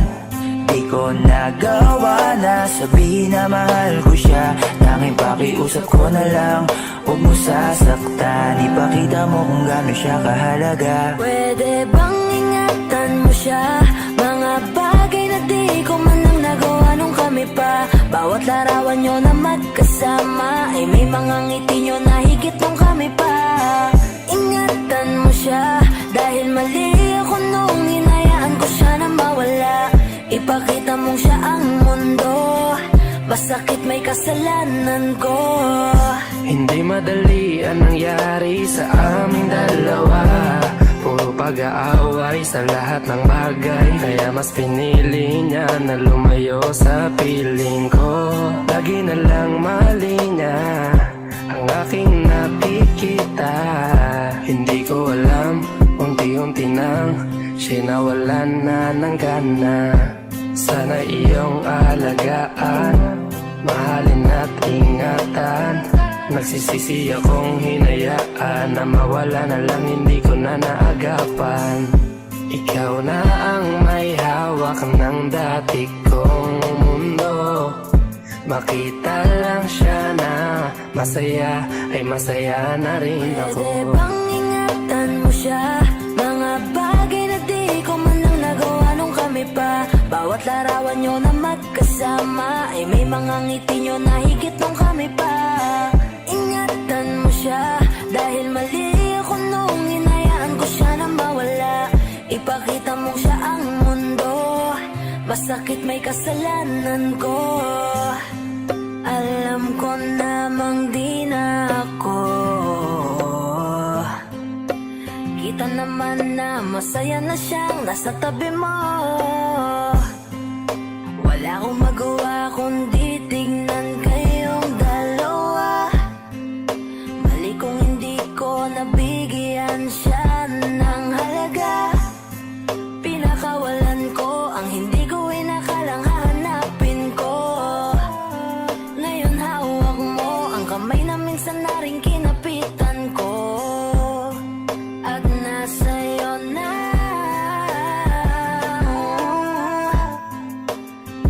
Di ko nagawa na sabihin na mahal ko siya, tanging pakiusap ko na lang, huwag mo sasaktan. Ipakita mo kung gaano siya kahalaga. Pwede bang ingatan mo siya? Mga bagay na di ko man lang nagawa nung kami pa. Bawat larawan nyo na magkasama ay may mga ngiti nyo na higit nung kami pa. Ingatan mo siya dahil mali ako nung hinayaan ko siya na mawala. Ipakita mong siya ang mundo, masakit may kasalanan ko. Hindi madali ang nangyari sa aming dalawa. Puro pag-aaway sa lahat ng bagay, kaya mas pinili niya na lumayo sa piling ko. Lagi na lang mali niya ang aking nakikita. Hindi ko alam, unti-unti nang siya nawalan na ng gana. Sana iyong alagaan, mahalin at ingatan. Nagsisisi akong hinayaan na mawala na lang, hindi ko na naagapan. Ikaw na ang may hawak ng dati kong mundo. Makita lang siya na masaya, ay masaya na rin ako. Pwede bang ingatan mo siya? Mga bagay na di ko man lang nagawa nung kami pa. Bawat larawan nyo na magkasama ay may mga ngiti nyo na higit nung kami pa. Bakit may kasalanan ko? Alam ko namang di na ako. Kita naman na masaya na siyang nasa tabi mo. Wala akong magawa kundi tignan kayong dalawa. Mali kung hindi ko nabigyan siya ng halaga. Pinakawalan ko ang hindi ko inakalang hahanapin ko. Ngayon hawak mo ang kamay na minsan na rin kinapitan ko. At nasa'yo na.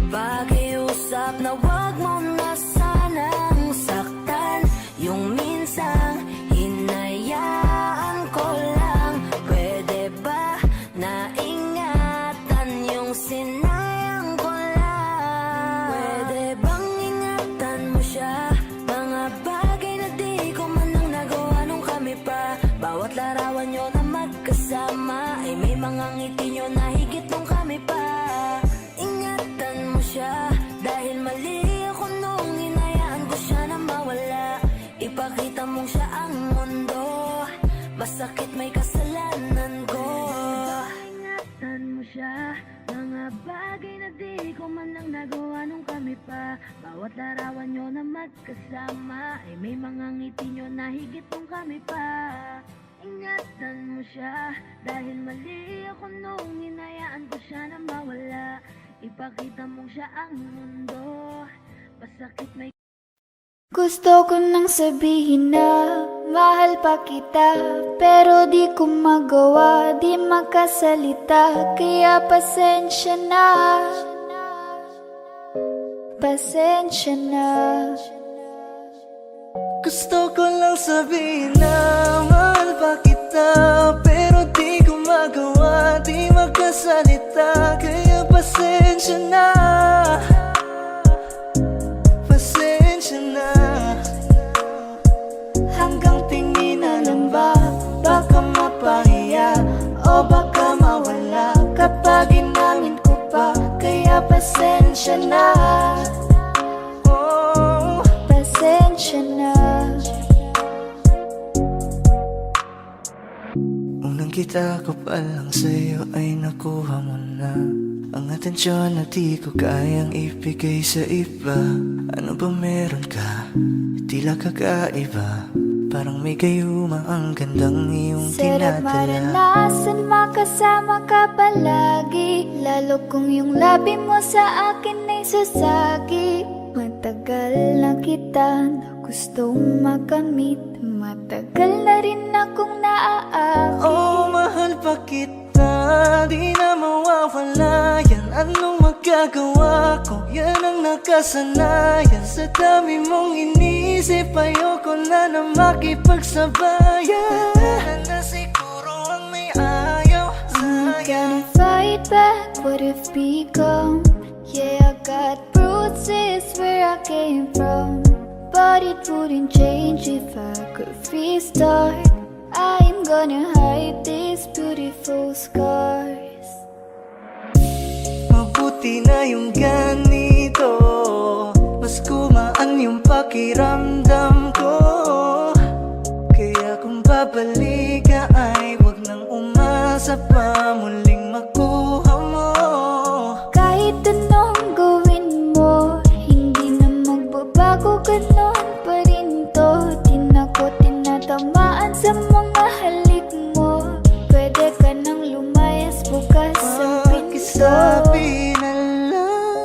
Pakiusap na wag mo na sanang saktan. Yung minsang hinayaan ko lang. Pwede ba na ingatan yung sinayang ko lang? Pwede bang ingatan mo siya? Mga bagay na di ko man lang nagawa nung kami pa. Bawat larawan nyo na magkasama ay may mga ngiti nyo na higit nung kami pa. Ingatan mo siya dahil mali ako nung hinayaan ko siya na mawala. Ipakita mong siya ang mundo. Masakit may kasalanan ko. Ingatan mo siya. Mga bagay na di ko man lang nagawa nung kami pa. Bawat larawan nyo na magkasama ay may mga ngiti nyo na higit nung kami pa. Ingatan mo siya dahil mali ako nung hinayaan ko siya na mawala. Ipakita mong siya ang mundo. Masakit may Gusto ko nang sabihin na mahal pa kita, pero di ko magawa, di makasalita. Kaya pasensya na, pasensya na. Gusto ko lang sabihin na mahal pa kita, pero di ko magawa, di magkasalita. Kaya pasensya na, pasensya na. Hanggang tingin na lang ba, baka mapahiya o baka mawala kapag inamin ko pa. Kaya pasensya na, oh, Pasensya na. unang kita ko pa lang sa'yo ay nakuha mo na ang atensyon na di ko kayang ibigay sa iba. Ano ba meron ka? Tila kakaiba. Parang may gayuma ang gandang iyong Sarap tinatala. maranasan, makasama ka palagi. Lalo kung yung labi mo sa akin ay sasagi. Matagal na kita na gustong makamit. Matagal na rin akong naaakit. Oh, mahal pa kita, di na mawawala yan. Anong magagawa ko? Yan ang nakasanayan. Sa dami mong inisip, ayoko na na makipagsabayan. Na siguro ang may ayaw I'm sa'yo. gonna fight back what if become. Yeah, I got bruises where I came from, but it wouldn't change if I could restart. I'm gonna hide these beautiful scars. Mabuti na yung ganito, mas gumaan yung pakiramdam ko. Kaya kung babalik ka ay wag nang umasa pa muling makuha mo. Kahit anong gawin mo, hindi na magbabago, ganon pa rin to. Di na ko tinatamaan sa mga halik mo. Pwede ka nang lumayas, bukas ang pinto. Pakisabi na lang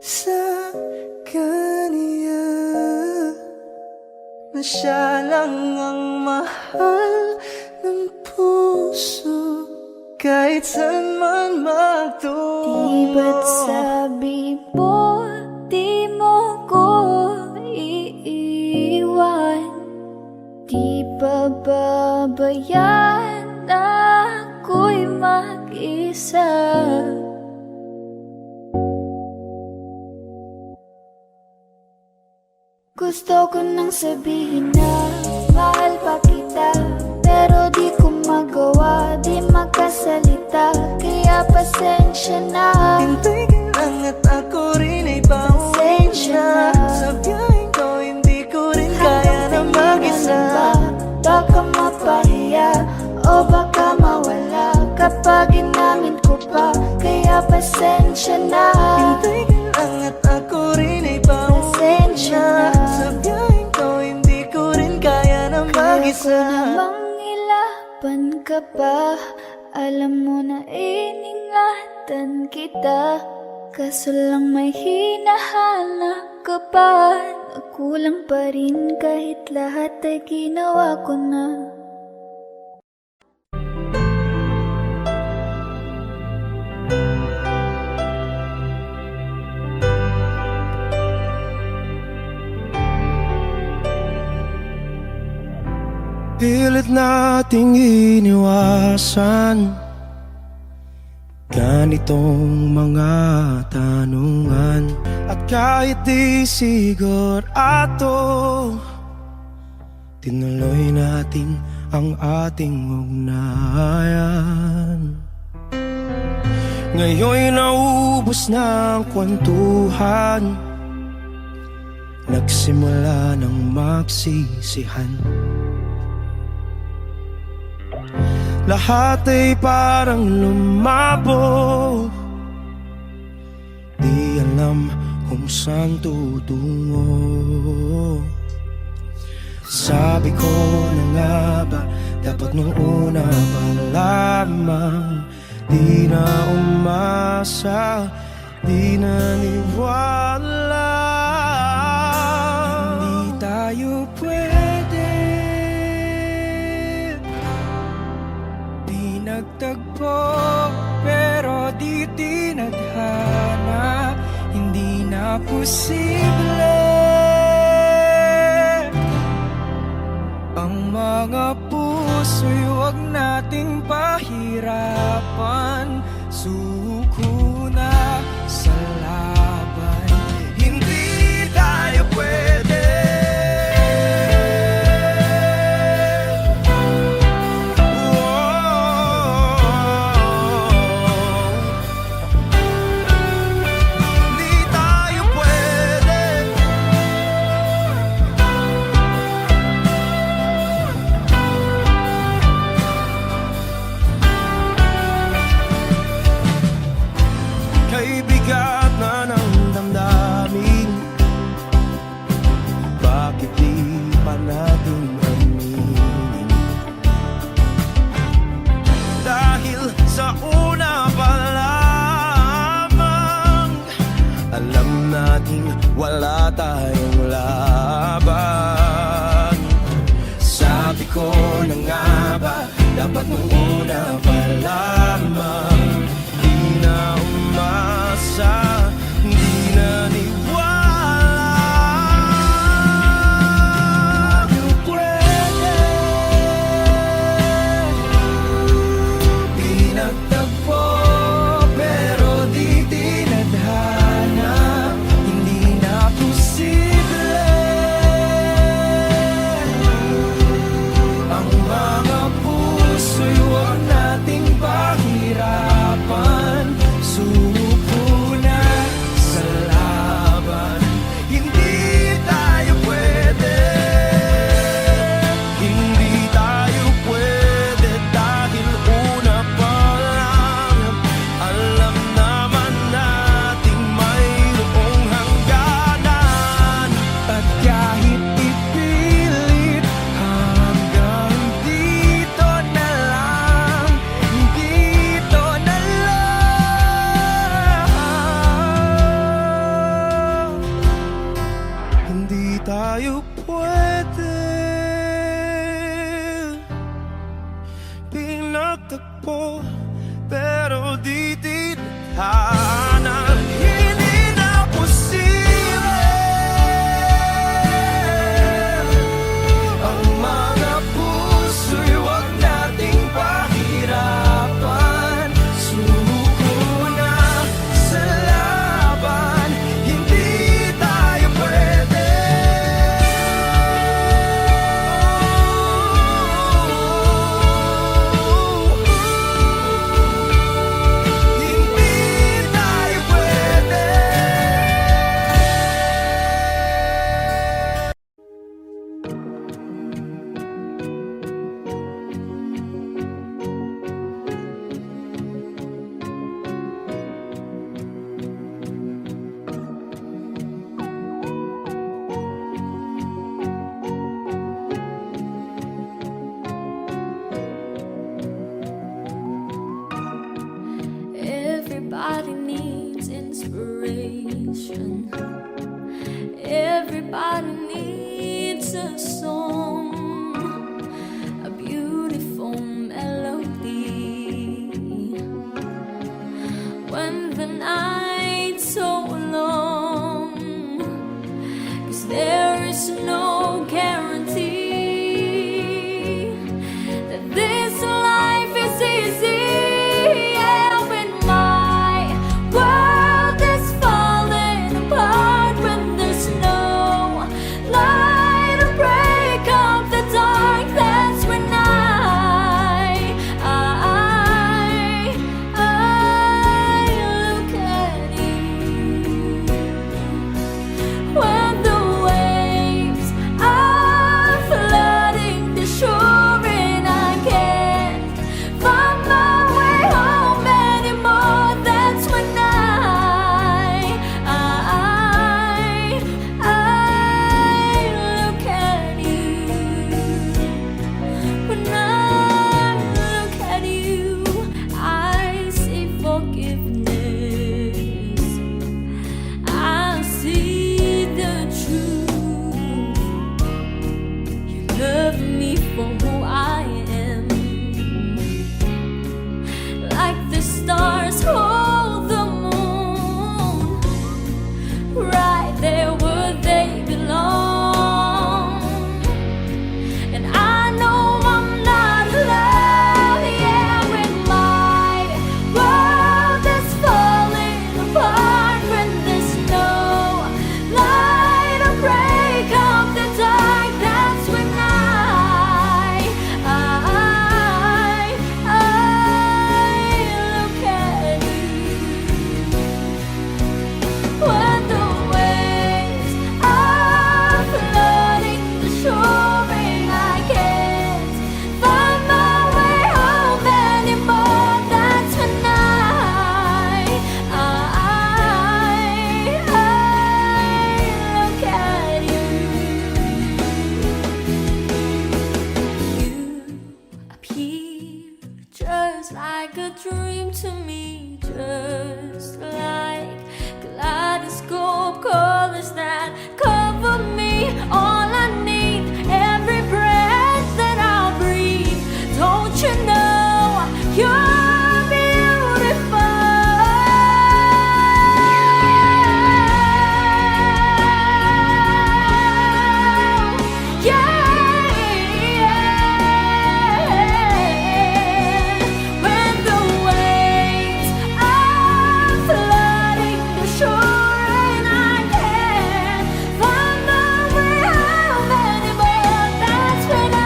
sa kanya na siya lang ang mahal ng puso, kahit saan man magtungo. Di ba't sabi mo, di mo ko iiwan? Di ba babayaan ako'y mag-isa? Gusto ko nang sabihin na mahal pa kita, pero di ko magawa, di makasalita. Kaya pasensya na. Hintay at ako rin ay pauwi na. Sa biyaheng ko, hindi ko rin kaya na mag-isa. Baka mapahiya o baka mawala kapag inamin ko pa, kaya pasensya na. Hintay ka lang at ako rin ay pauwi na. Sa biyaheng ko, hindi ko rin kaya na mag-isa. Kaya ko namang ilaban ka pa, alam mo na iningatan kita, kaso lang may hinahanap ka pa. Nagkulang pa rin kahit lahat ay ginawa ko na. Pilit nating iniwasan ganitong mga tanungan. At kahit di sigurado, tinuloy natin ang ating ugnayan. Ngayon'y naubos na ang kwentuhan, nagsimula ng magsisihan. Lahat ay parang lumabo, di alam kung saan tutungo. Sabi ko na nga ba, dapat nung una pa lamang, di na umasa, di naniwala. Hindi tayo pwede, di nagtagpo, pero di tinadhana. Hindi na posible ang mga puso'y huwag nating pahirapan. Suko na sa laban, hindi tayo pwede. Hindi tayo pwede. Kay bigat na ng damdamin, bakit di pa natin aminin? Dahil sa una pa lamang, alam nating wala tayong laban. Sabi ko na nga ba, dapat nung una pa lamang, di na umasa, di naniwala. Tayo pwede, di nagtagpo, pero di tinadhana. Hindi na posible ang mga puso'y huwag nating pahirapan. Suko na sa laban, hindi tayo pwede. Hindi tayo pwede dahil una pa lang, alam naman nating mayroong hangganan. At kahit ipilit, hanggang dito na lang, dito na lang. Hindi tayo pwede, pinagtagpo, pero di tinadhana. Hindi na posible ang mga puso'y huwag nating pahirapan. Suko na sa laban, hindi tayo pwede. Hindi tayo pwede. ocean. Everybody needs a song, a beautiful melody. When the night's so long, 'cause there is no guarantee that this life is easy. Yeah, when my world is falling apart, when there's no light to break up the dark, that's when I look at you. When the waves are flooding the shore and I can't find my way home anymore, that's when I look at you. When I look at you, I see forgiveness. I see the truth. You love me for who I am, like the stars hold the moon, right there where they belong. And I know I'm not alone. Yeah, when my world is falling apart, when there's no light to break up the dark, that's when I look at you. When the waves are flooding the shore and I can't find my way home anymore, that's when I look at you. You appear just like a dream to me, just like kaleidoscope colors that cover me. All I need, every breath that I breathe. Don't you know you're beautiful? When the waves are flooding the shore and I can't find my way home anymore, that's when I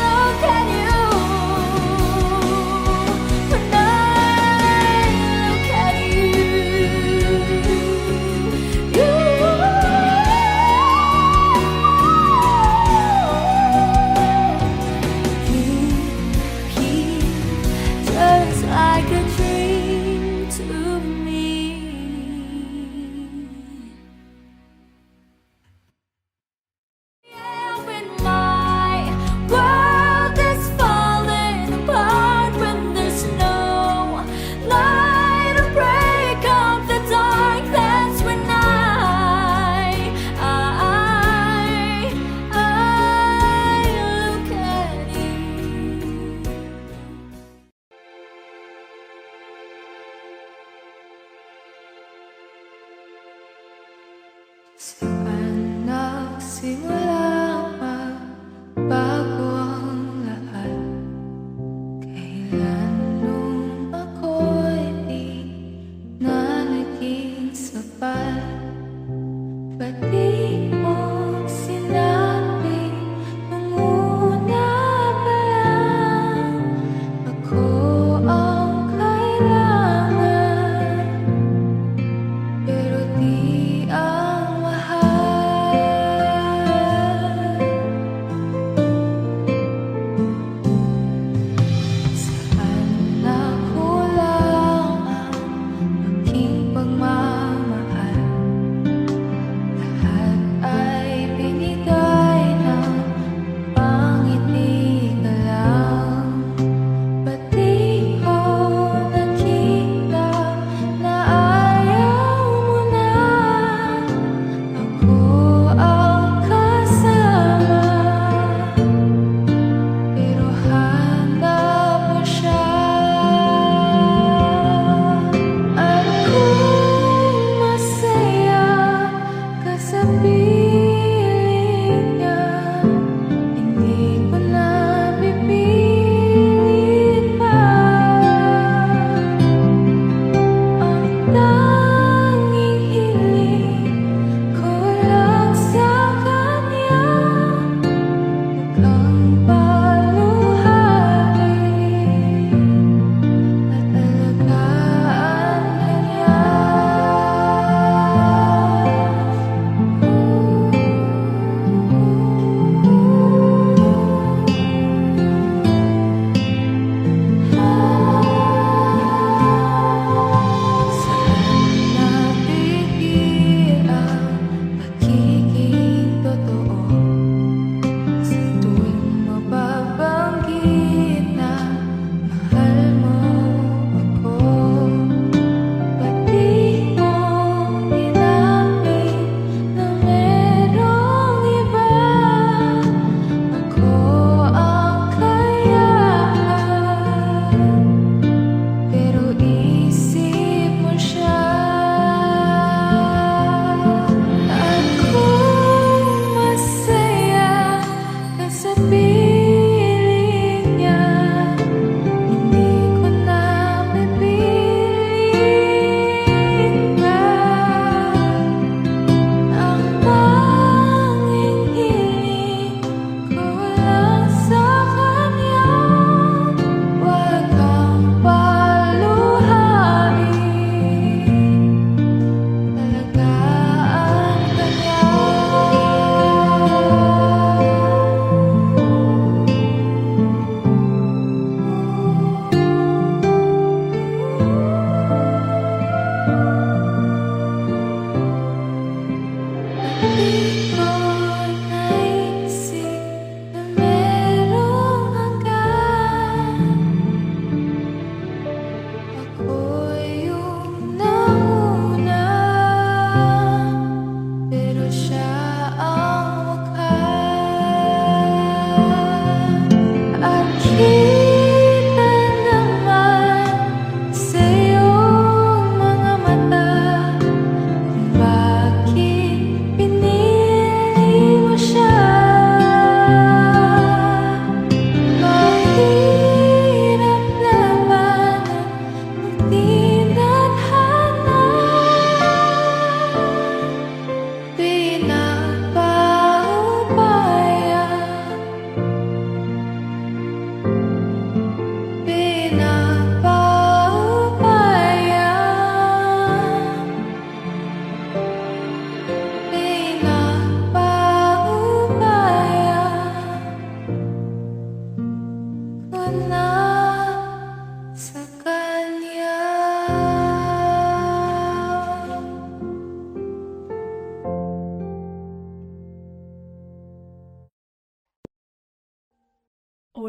look at you. When I look at just like a dream to me. Yeah, when my world is falling apart, when there's no light to break up the dark, that's when I look at you. Saan nagsimula bago ang lahat? Kailan nung ako'y di na naging sapat? Ba't di mo sinabi nung una pa lang ako ang kailangan? Pero di ang mahal.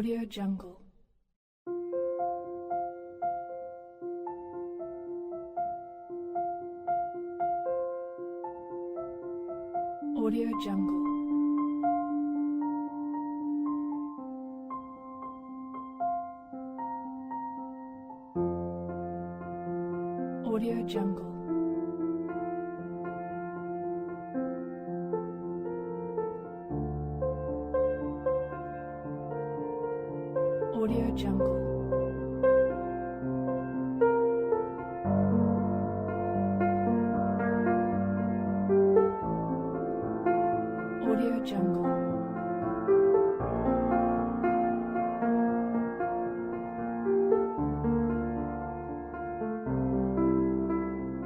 Audio Jungle. Audio Jungle. Audio Jungle. Audio Jungle. Audio Jungle.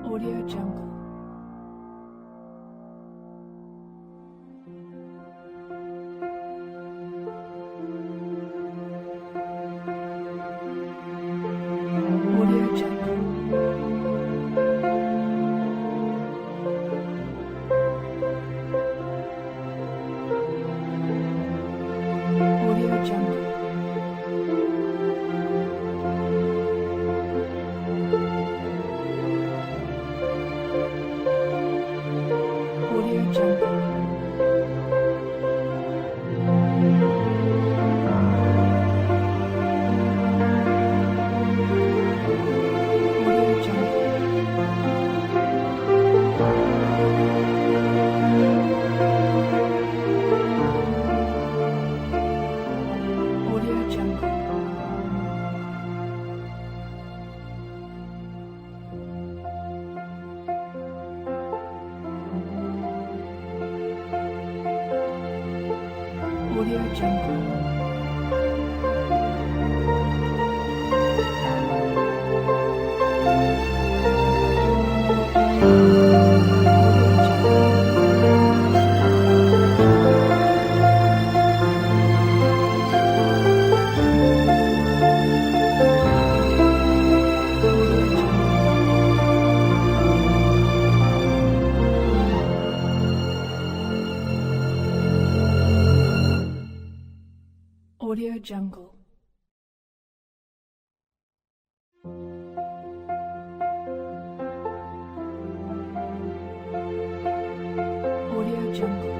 Audio Jungle. Audio Jungle. Audio Jungle. Audio Jungle. Audio Jungle. Audio Jungle. Audio Jungle. Audio Jungle. Audio Jungle.